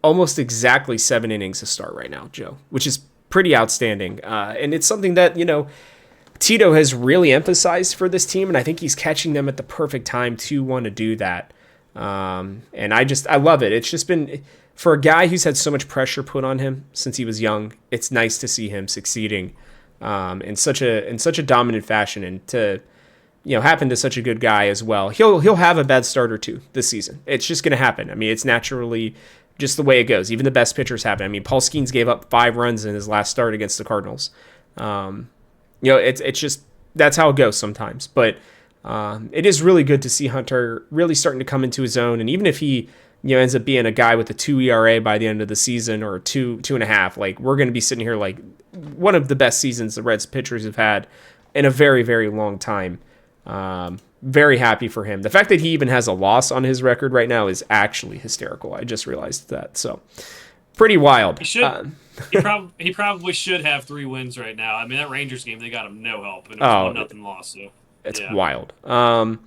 almost exactly 7 innings a start right now, Joe, which is pretty outstanding. And it's something that, you know, Tito has really emphasized for this team, and I think he's catching them at the perfect time to want to do that. And I love it. It's just been, for a guy who's had so much pressure put on him since he was young, it's nice to see him succeeding in such a dominant fashion, and to, you know, happen to such a good guy as well. He'll have a bad start or two this season. It's just going to happen. I mean, it's naturally just the way it goes. Even the best pitchers happen. I mean, Paul Skeens gave up 5 runs in his last start against the Cardinals. You know, it's just, that's how it goes sometimes. But it is really good to see Hunter really starting to come into his own. And even if he, you know, ends up being a guy with a 2 ERA by the end of the season, or 2.5, like, we're going to be sitting here like one of the best seasons the Reds pitchers have had in a very, very long time. Very happy for him. The fact that he even has a loss on his record right now is actually hysterical. I just realized that. So pretty wild. He should. He probably should have 3 wins right now. I mean, that Rangers game, they got him no help, and it was 1-0 loss. So it's wild. All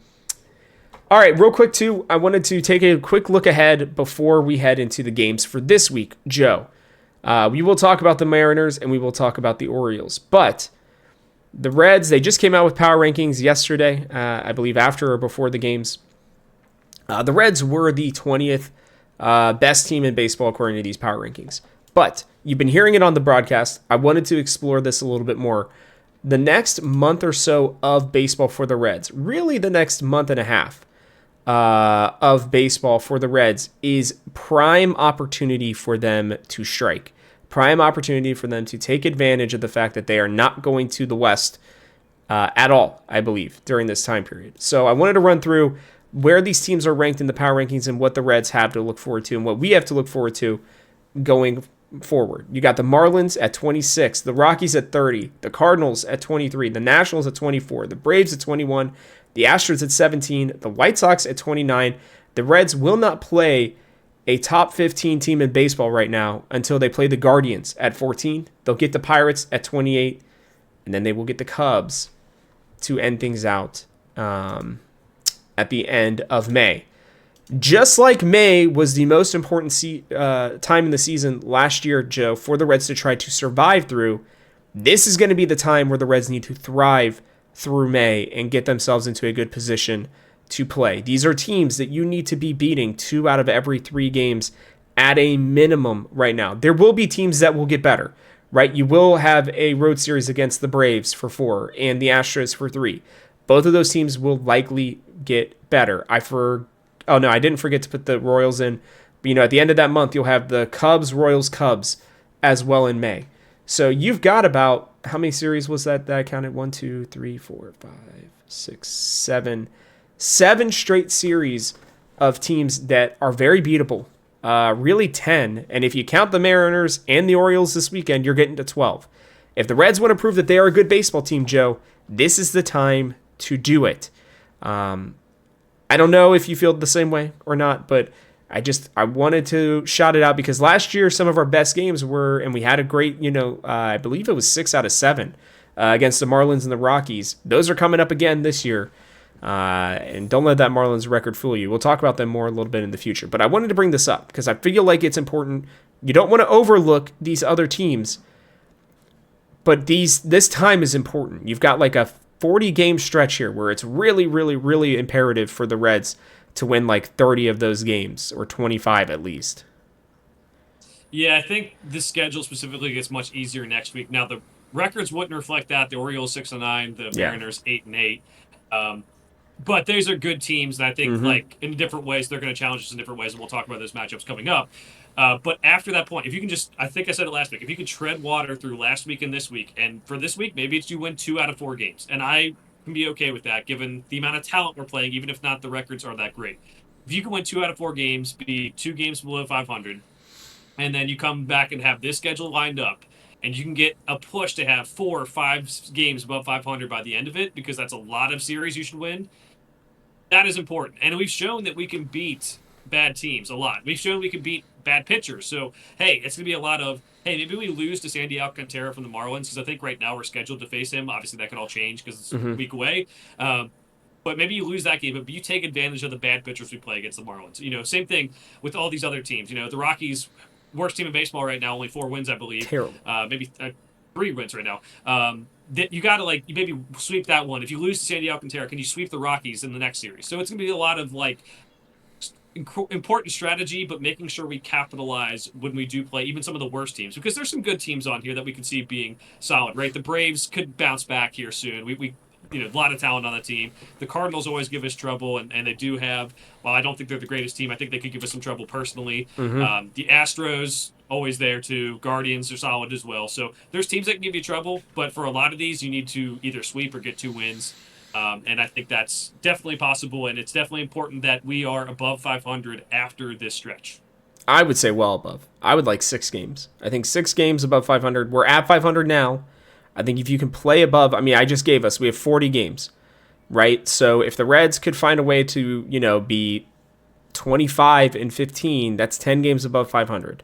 right, real quick too, I wanted to take a quick look ahead before we head into the games for this week, Joe. We will talk about the Mariners and we will talk about the Orioles, but the Reds, they just came out with power rankings yesterday, I believe after or before the games. The Reds were the 20th best team in baseball according to these power rankings. But you've been hearing it on the broadcast. I wanted to explore this a little bit more. The next month or so of baseball for the Reds, really the next month and a half of baseball for the Reds, is prime opportunity for them to strike. Prime opportunity for them to take advantage of the fact that they are not going to the West at all, I believe, during this time period. So I wanted to run through where these teams are ranked in the power rankings and what the Reds have to look forward to and what we have to look forward to going forward. You got the Marlins at 26, the Rockies at 30, the Cardinals at 23, the Nationals at 24, the Braves at 21, the Astros at 17, the White Sox at 29. The Reds will not play a top 15 team in baseball right now until they play the Guardians at 14. They'll get the Pirates at 28, and then they will get the Cubs to end things out at the end of May. Just like May was the most important time in the season last year, Joe, for the Reds to try to survive through, this is going to be the time where the Reds need to thrive through May and get themselves into a good position to play. These are teams that you need to be beating 2 out of every 3 games at a minimum right now. There will be teams that will get better, right? You will have a road series against the Braves for 4 and the Astros for 3. Both of those teams will likely get better. I didn't forget to put the Royals in. But, you know, at the end of that month, you'll have the Cubs, Royals, Cubs as well in May. So you've got about, how many series was that I counted? 1, 2, 3, 4, 5, 6, 7. 7 straight series of teams that are very beatable really 10. And if you count the Mariners and the Orioles this weekend, you're getting to 12. If the Reds want to prove that they are a good baseball team, Joe, this is the time to do it. I don't know if you feel the same way or not, but I wanted to shout it out because last year some of our best games were, and we had a great, I believe it was 6 out of 7 against the Marlins and the Rockies. Those are coming up again this year. And don't let that Marlins record fool you. We'll talk about them more a little bit in the future. But I wanted to bring this up because I feel like it's important. You don't want to overlook these other teams, but this time is important. You've got like a 40-game stretch here where it's really, really, really imperative for the Reds to win like 30 of those games, or 25 at least. Yeah, I think the schedule specifically gets much easier next week. Now, the records wouldn't reflect that. The Orioles 6-9, the Mariners 8-8. But those are good teams, and I think like in different ways, they're going to challenge us in different ways, and we'll talk about those matchups coming up. But after that point, if you can I think I said it last week, if you could tread water through last week and this week, and for this week, maybe it's you win 2 out of 4 games. And I can be okay with that, given the amount of talent we're playing, even if not the records are that great. If you can win 2 out of 4 games, be 2 games below 500, and then you come back and have this schedule lined up, and you can get a push to have 4 or 5 games above 500 by the end of it, because that's a lot of series you should win. That is important. And we've shown that we can beat bad teams a lot. We've shown we can beat bad pitchers. So, hey, it's going to be a lot of, hey, maybe we lose to Sandy Alcantara from the Marlins, because I think right now we're scheduled to face him. Obviously, that could all change because it's a week away. But maybe you lose that game, but you take advantage of the bad pitchers we play against the Marlins. Same thing with all these other teams. The Rockies, worst team in baseball right now, only 4 wins, I believe. Terrible. Maybe 3 wins right now. That you got to you maybe sweep that one. If you lose to Sandy Alcantara, can you sweep the Rockies in the next series? So it's going to be a lot of important strategy, but making sure we capitalize when we do play even some of the worst teams, because there's some good teams on here that we can see being solid, right? The Braves could bounce back here soon. We a lot of talent on the team. The Cardinals always give us trouble, and they do have, I don't think they're the greatest team. I think they could give us some trouble personally. The Astros, always there too. Guardians are solid as well. So there's teams that can give you trouble, but for a lot of these, you need to either sweep or get 2 wins. And I think that's definitely possible, and it's definitely important that we are above 500 after this stretch. I would say well above. I would like 6 games. I think 6 games above 500. We're at 500 now. I think if you can play above, we have 40 games, right? So if the Reds could find a way to, be 25-15, that's 10 games above 500.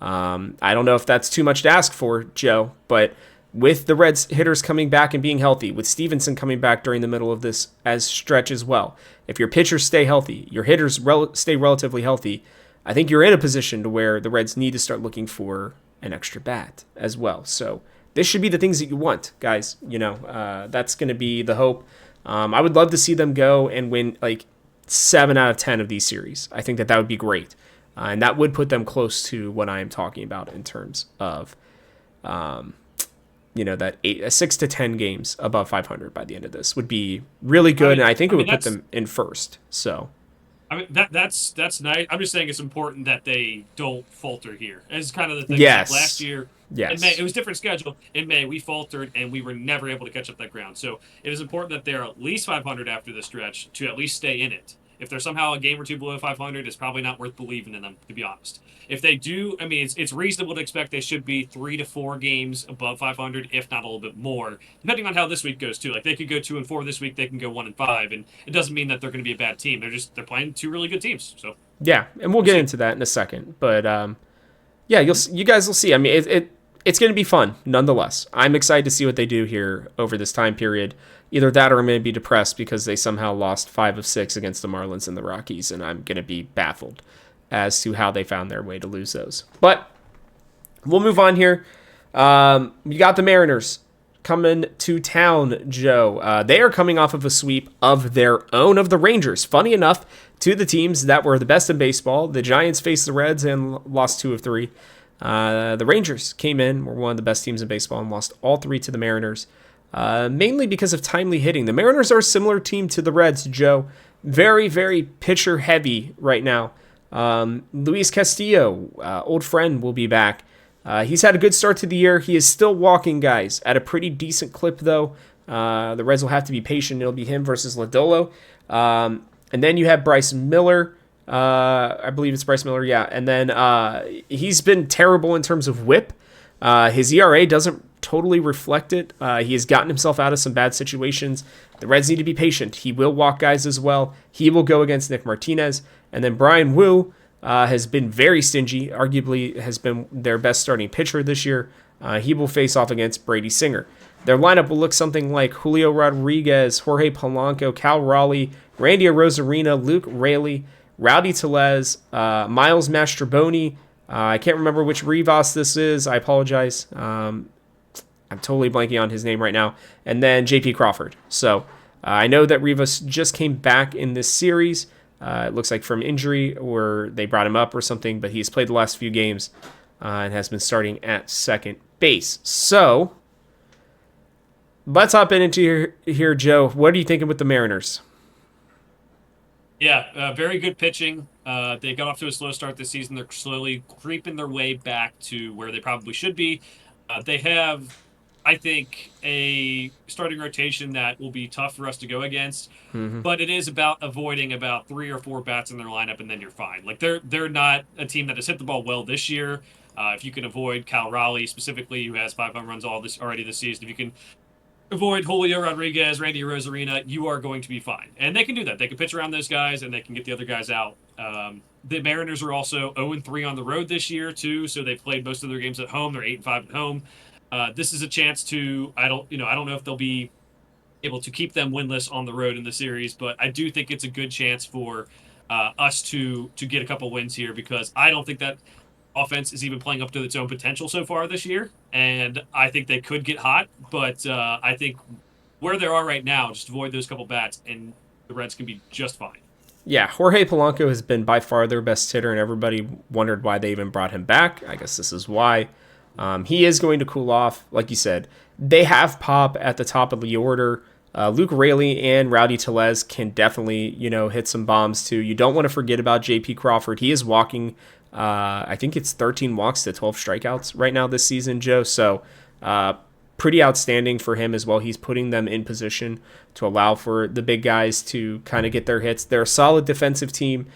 I don't know if that's too much to ask for, Joe, but with the Reds hitters coming back and being healthy, with Stevenson coming back during the middle of this as stretch as well, if your pitchers stay healthy, your hitters stay relatively healthy, I think you're in a position to where the Reds need to start looking for an extra bat as well. So this should be the things that you want, guys. That's going to be the hope. I would love to see them go and win 7 out of 10 of these series. I think that would be great. And that would put them close to what I am talking about in terms of, that 6 to 10 games above 500 by the end of this would be really good. And I think it would put them in first. So, that's nice. I'm just saying it's important that they don't falter here. It's kind of the thing. Yes. Last year, yes. In May, it was a different schedule. In May, we faltered and we were never able to catch up that ground. So it is important that they're at least 500 after the stretch to at least stay in it. If they're somehow a game or 2 below 500, it's probably not worth believing in them, to be honest. If they do, it's reasonable to expect they should be 3 to 4 games above 500, if not a little bit more, depending on how this week goes too. They could go 2-4 this week, they can go 1-5, and it doesn't mean that thgoing to be a bad team. They're playing 2 really good teams. So yeah, and we'll get into that in a second. But you guys will see. It's going to be fun nonetheless. I'm excited to see what they do here over this time period. Either that or I'm going to be depressed because they somehow lost 5 of 6 against the Marlins and the Rockies, and I'm going to be baffled as to how they found their way to lose those. But we'll move on here. You got the Mariners coming to town, Joe. They are coming off of a sweep of their own of the Rangers. Funny enough, 2 of the teams that were the best in baseball. The Giants faced the Reds and lost 2 of 3. The Rangers came in, were one of the best teams in baseball, and lost all 3 to the Mariners. Mainly because of timely hitting. The Mariners are a similar team to the Reds, Joe. Very, very pitcher heavy right now. Luis Castillo, old friend, will be back. He's had a good start to the year. He is still walking guys at a pretty decent clip, though. The Reds will have to be patient. It'll be him versus Lodolo. And then you have Bryce Miller, I believe it's Bryce Miller, yeah. And then he's been terrible in terms of whip. His ERA doesn't totally reflect it. He has gotten himself out of some bad situations. The Reds need to be patient. He will walk guys as well. He will go against Nick Martinez. And then Brian Wu has been very stingy, arguably has been their best starting pitcher this year. He will face off against Brady Singer. Their lineup will look something like Julio Rodriguez, Jorge Polanco, Cal Raleigh, Randy Arozarena, Luke Raley, Rowdy Tellez, Miles Mastrobuoni. I can't remember which Rivas this is. I apologize. I'm totally blanking on his name right now. And then J.P. Crawford. So I know that Rivas just came back in this series. It looks like from injury, or they brought him up or something, but he's played the last few games and has been starting at second base. So let's hop into here, Joe. What are you thinking with the Mariners? Yeah, very good pitching. They got off to a slow start this season. They're slowly creeping their way back to where they probably should be. They have, I think, a starting rotation that will be tough for us to go against. Mm-hmm. But it is about avoiding about 3 or 4 bats in their lineup, and then you're fine. Like they're not a team that has hit the ball well this year. If you can avoid Cal Raleigh specifically, who has 5 home runs already this season, if you can avoid Julio Rodriguez, Randy Arozarena, you are going to be fine. And they can do that. They can pitch around those guys, and they can get the other guys out. The Mariners are also 0-3 on the road this year, too, so they've played most of their games at home. They're 8-5 at home. This is a chance to, I don't know if they'll be able to keep them winless on the road in the series, but I do think it's a good chance for us to get a couple wins here, because I don't think that offense is even playing up to its own potential so far this year, and I think they could get hot, but I think where they are right now, just avoid those couple bats, and the Reds can be just fine. Yeah, Jorge Polanco has been by far their best hitter, and everybody wondered why they even brought him back. I guess this is why. He is going to cool off, like you said. They have pop at the top of the order. Luke Raley and Rowdy Tellez can definitely, hit some bombs too. You don't want to forget about J.P. Crawford. He is walking, I think it's 13 walks to 12 strikeouts right now this season, Joe. So pretty outstanding for him as well. He's putting them in position to allow for the big guys to kind of get their hits. They're a solid defensive team.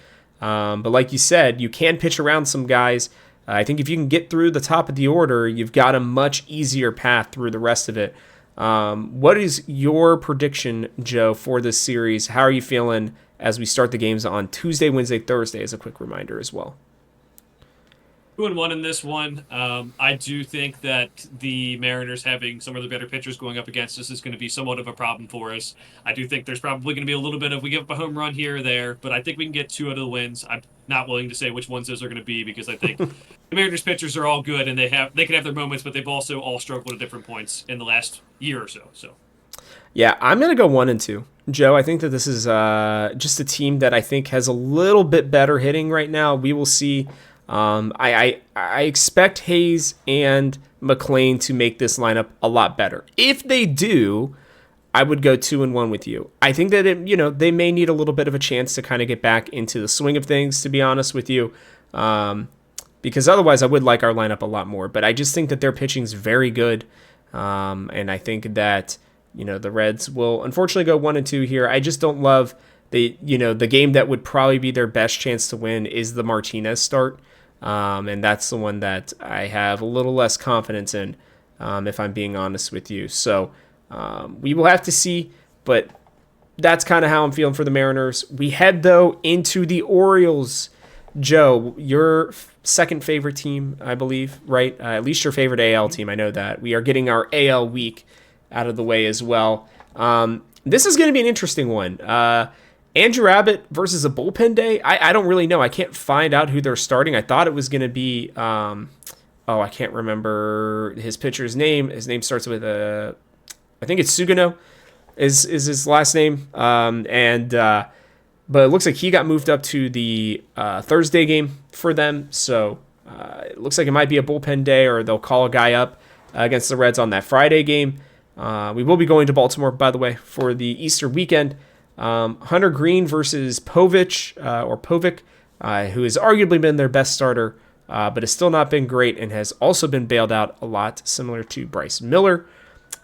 But like you said, you can pitch around some guys. I think if you can get through the top of the order, you've got a much easier path through the rest of it. What is your prediction, Joe, for this series? How are you feeling as we start the games on Tuesday, Wednesday, Thursday, as a quick reminder as well? 2-1 in this one. I do think that the Mariners having some of the better pitchers going up against us is going to be somewhat of a problem for us. I do think there's probably going to be a little bit of we give up a home run here or there, but I think we can get 2 out of the wins. I'm not willing to say which ones those are going to be, because I think the Mariners pitchers are all good and they can have their moments, but they've also all struggled at different points in the last year or so. Yeah, I'm going to go 1-2. Joe, I think that this is just a team that I think has a little bit better hitting right now. We will see. I expect Hays and McLain to make this lineup a lot better. If they do, I would go 2-1 with you. I think that they may need a little bit of a chance to kind of get back into the swing of things, to be honest with you, because otherwise I would like our lineup a lot more. But I just think that their pitching's very good, and I think that the Reds will unfortunately go 1-2 here. I just don't love the game that would probably be their best chance to win is the Martinez start. And that's the one that I have a little less confidence in, if I'm being honest with you. So we will have to see, but that's kind of how I'm feeling for the Mariners. We head, though, into the Orioles. Joe, your second favorite team, I believe, right? At least your favorite AL team. I know that. We are getting our AL week out of the way as well. This is going to be an interesting one. Andrew Abbott versus a bullpen day. I don't really know. I can't find out who they're starting. I thought it was going to be, I can't remember his pitcher's name. His name starts with I think it's Sugano is his last name. But it looks like he got moved up to the Thursday game for them. So it looks like it might be a bullpen day, or they'll call a guy up against the Reds on that Friday game. We will be going to Baltimore, by the way, for the Easter weekend. Hunter Greene versus Povich, who has arguably been their best starter, but has still not been great and has also been bailed out a lot, similar to Bryce Miller.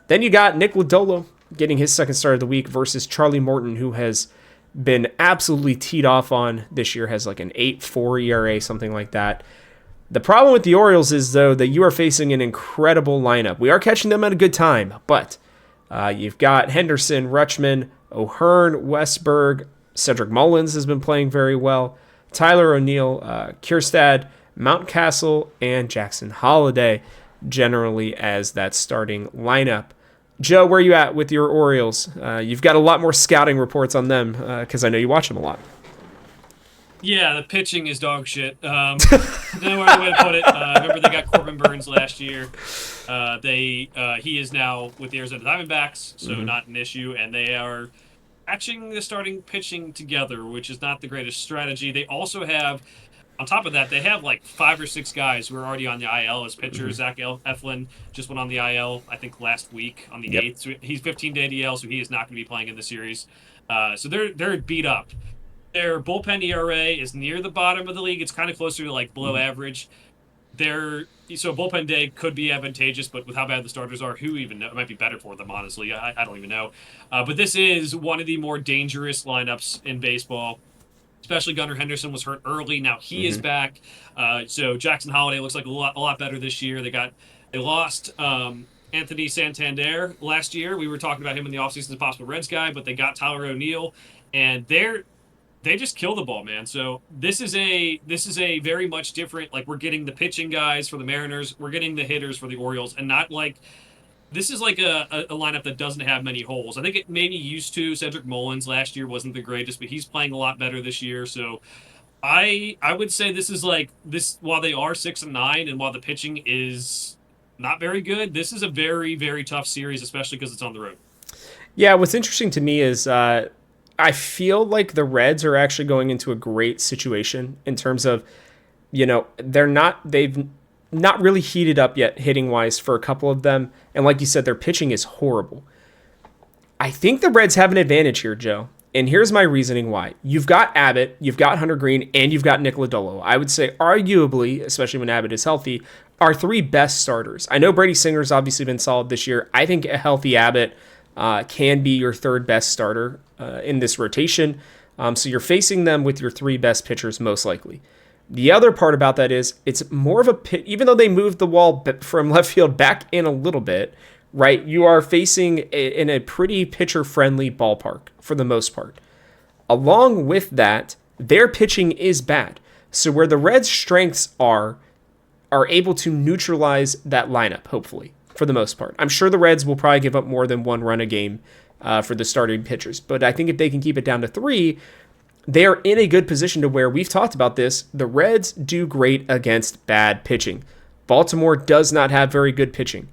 Then you got Nick Lodolo getting his second start of the week versus Charlie Morton, who has been absolutely teed off on this year, has like an 8.4 ERA, something like that. The problem with the Orioles is, though, that you are facing an incredible lineup. We are catching them at a good time, but you've got Henderson, Rutschman, O'Hearn, Westberg, Cedric Mullins has been playing very well, Tyler O'Neill, Kierstad, Mountcastle, and Jackson Holliday generally as that starting lineup. Joe, where are you at with your Orioles? You've got a lot more scouting reports on them because I know you watch them a lot. Yeah, the pitching is dog shit. No other way to put it. Remember they got Corbin Burns last year. He is now with the Arizona Diamondbacks, so not an issue, and they are matching the starting pitching together, which is not the greatest strategy. They also have, on top of that, they have like 5 or 6 guys who are already on the IL as pitchers. Zach Eflin just went on the IL, I think, last week on the 8th. So he's 15-day DL, so he is not going to be playing in the series. So they're beat up. Their bullpen ERA is near the bottom of the league. It's kind of closer to like below average. So bullpen day could be advantageous, but with how bad the starters are, who even know? It might be better for them, honestly. I don't even know. But this is one of the more dangerous lineups in baseball. Especially Gunnar Henderson was hurt early. Now he is back. So Jackson Holliday looks like a lot better this year. They lost Anthony Santander last year. We were talking about him in the offseason as a possible Reds guy, but they got Tyler O'Neill, and they just kill the ball, man. So this is a very much different. Like, we're getting the pitching guys for the Mariners, we're getting the hitters for the Orioles, and not like this is like a lineup that doesn't have many holes. I think it maybe used to. Cedric Mullins last year wasn't the greatest, but he's playing a lot better this year. So I would say this is like this. While they are 6-9, and while the pitching is not very good, this is a very, very tough series, especially because it's on the road. Yeah, what's interesting to me is I feel like the Reds are actually going into a great situation in terms of, they've not really heated up yet hitting wise for a couple of them. And like you said, their pitching is horrible. I think the Reds have an advantage here, Joe. And here's my reasoning why. You've got Abbott, you've got Hunter Greene, and you've got Nick Lodolo. I would say arguably, especially when Abbott is healthy, are 3 best starters. I know Brady Singer's obviously been solid this year. I think a healthy Abbott can be your 3rd best starter in this rotation. So you're facing them with your 3 best pitchers most likely. The other part about that is it's more of a pit, even though they moved the wall from left field back in a little bit, right? You are facing in a pretty pitcher-friendly ballpark for the most part. Along with that, their pitching is bad. So where the Reds' strengths are able to neutralize that lineup, hopefully, for the most part. I'm sure the Reds will probably give up more than 1 run a game for the starting pitchers, but I think if they can keep it down to 3, they are in a good position to where we've talked about this. The Reds do great against bad pitching. Baltimore does not have very good pitching.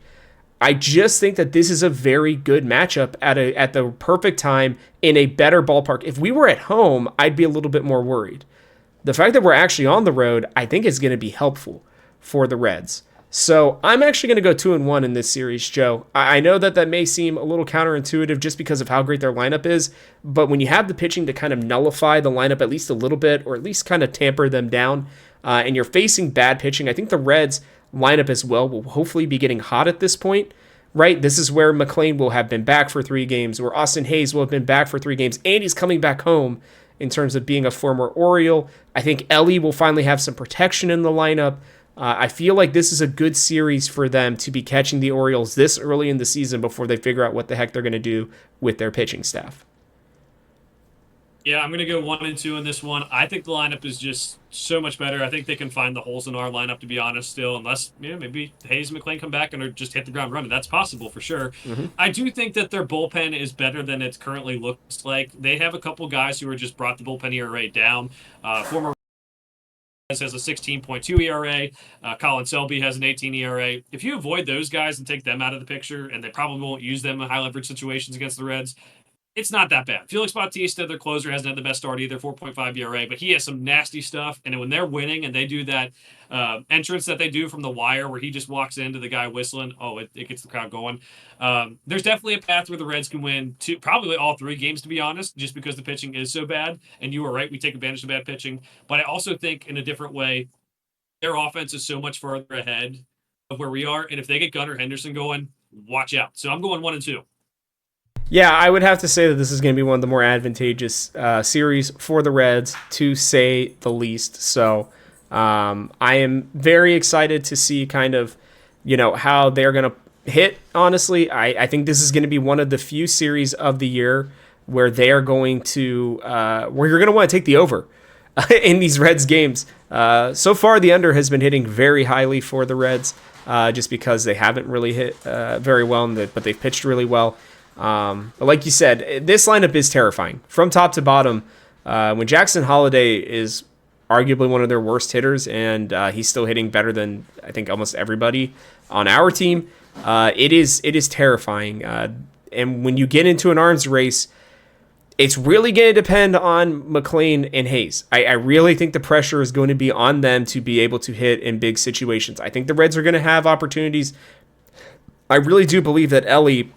I just think that this is a very good matchup at the perfect time in a better ballpark. If we were at home, I'd be a little bit more worried. The fact that we're actually on the road, I think is going to be helpful for the Reds. So I'm actually going to go 2-1 in this series, Joe. I know that may seem a little counterintuitive just because of how great their lineup is, but when you have the pitching to kind of nullify the lineup at least a little bit, or at least kind of tamper them down, and you're facing bad pitching, I think the Reds lineup as well will hopefully be getting hot at this point, right? This is where McLain will have been back for 3 games, where Austin Hayes will have been back for 3 games, and he's coming back home in terms of being a former Oriole. I think Ellie will finally have some protection in the lineup. I feel like this is a good series for them to be catching the Orioles this early in the season before they figure out what the heck they're going to do with their pitching staff. Yeah, I'm going to go 1-2 in this one. I think the lineup is just so much better. I think they can find the holes in our lineup, to be honest, still, unless maybe Hayes and McLain come back and just hit the ground running. That's possible for sure. I do think that their bullpen is better than it currently looks like. They have a couple guys who are just brought the bullpen ERA down. Former has a 16.2 ERA. Colin Selby has an 18 ERA. If you avoid those guys and take them out of the picture, and they probably won't use them in high leverage situations against the Reds, it's not that bad. Felix Bautista, their closer, hasn't had the best start either, 4.5 ERA, but he has some nasty stuff. And when they're winning and they do that entrance that they do from the wire where he just walks into the guy whistling, it gets the crowd going. There's definitely a path where the Reds can win probably all 3 games, to be honest, just because the pitching is so bad. And you were right, we take advantage of bad pitching. But I also think in a different way, their offense is so much further ahead of where we are. And if they get Gunnar Henderson going, watch out. So I'm going 1-2. Yeah, I would have to say that this is going to be one of the more advantageous series for the Reds, to say the least. So I am very excited to see kind of, how they're going to hit. Honestly, I think this is going to be one of the few series of the year where they are going to, where you're going to want to take the over in these Reds games. So far, the under has been hitting very highly for the Reds, just because they haven't really hit very well, but they've pitched really well. But like you said, this lineup is terrifying from top to bottom. When Jackson Holliday is arguably one of their worst hitters, and he's still hitting better than I think almost everybody on our team, it is terrifying. And when you get into an arms race, it's really going to depend on McLain and Hays. I really think the pressure is going to be on them to be able to hit in big situations. I think the Reds are going to have opportunities. I really do believe that Ellie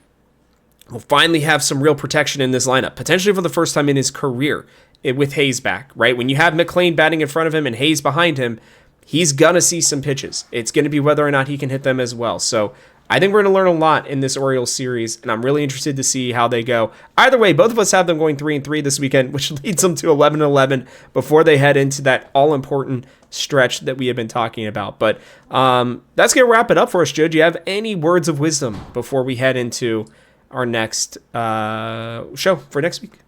will finally have some real protection in this lineup, potentially for the first time in his career with Hays back, right? When you have McLain batting in front of him and Hays behind him, he's going to see some pitches. It's going to be whether or not he can hit them as well. So I think we're going to learn a lot in this Orioles series, and I'm really interested to see how they go. Either way, both of us have them going 3-3 this weekend, which leads them to 11-11 before they head into that all-important stretch that we have been talking about. But that's going to wrap it up for us, Joe. Do you have any words of wisdom before we head into our next show for next week?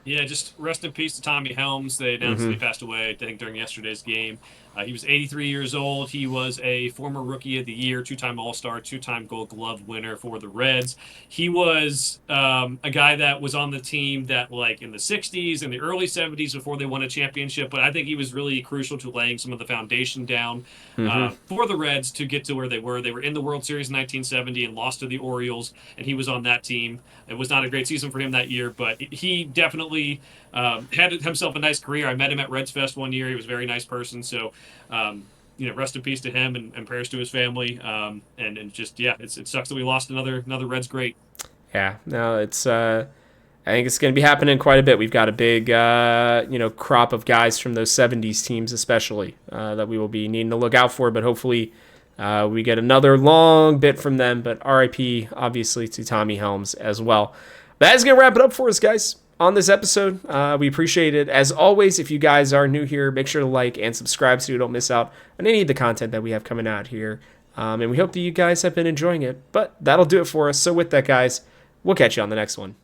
Yeah, just rest in peace to Tommy Helms. They announced that he passed away, I think, during yesterday's game. He was 83 years old. He was a former Rookie of the Year, two-time All-Star, two-time Gold Glove winner for the Reds. He was a guy that was on the team that, like, in the 60s and the early 70s before they won a championship, but I think he was really crucial to laying some of the foundation down for the Reds to get to where they were. They were in the World Series in 1970 and lost to the Orioles, and he was on that team. It was not a great season for him that year, but he definitely had himself a nice career. I met him at Reds Fest one year. He was a very nice person, so rest in peace to him, and prayers to his family. And just, yeah, it sucks that we lost another Reds great. Yeah, no, it's I think it's going to be happening quite a bit. We've got a big crop of guys from those 70s teams especially that we will be needing to look out for, but hopefully we get another long bit from them. But RIP obviously to Tommy Helms as well. But that's going to wrap it up for us, guys, on this episode. We appreciate it. As always, if you guys are new here, make sure to like and subscribe so you don't miss out on any of the content that we have coming out here. And we hope that you guys have been enjoying it. But that'll do it for us. So with that, guys, we'll catch you on the next one.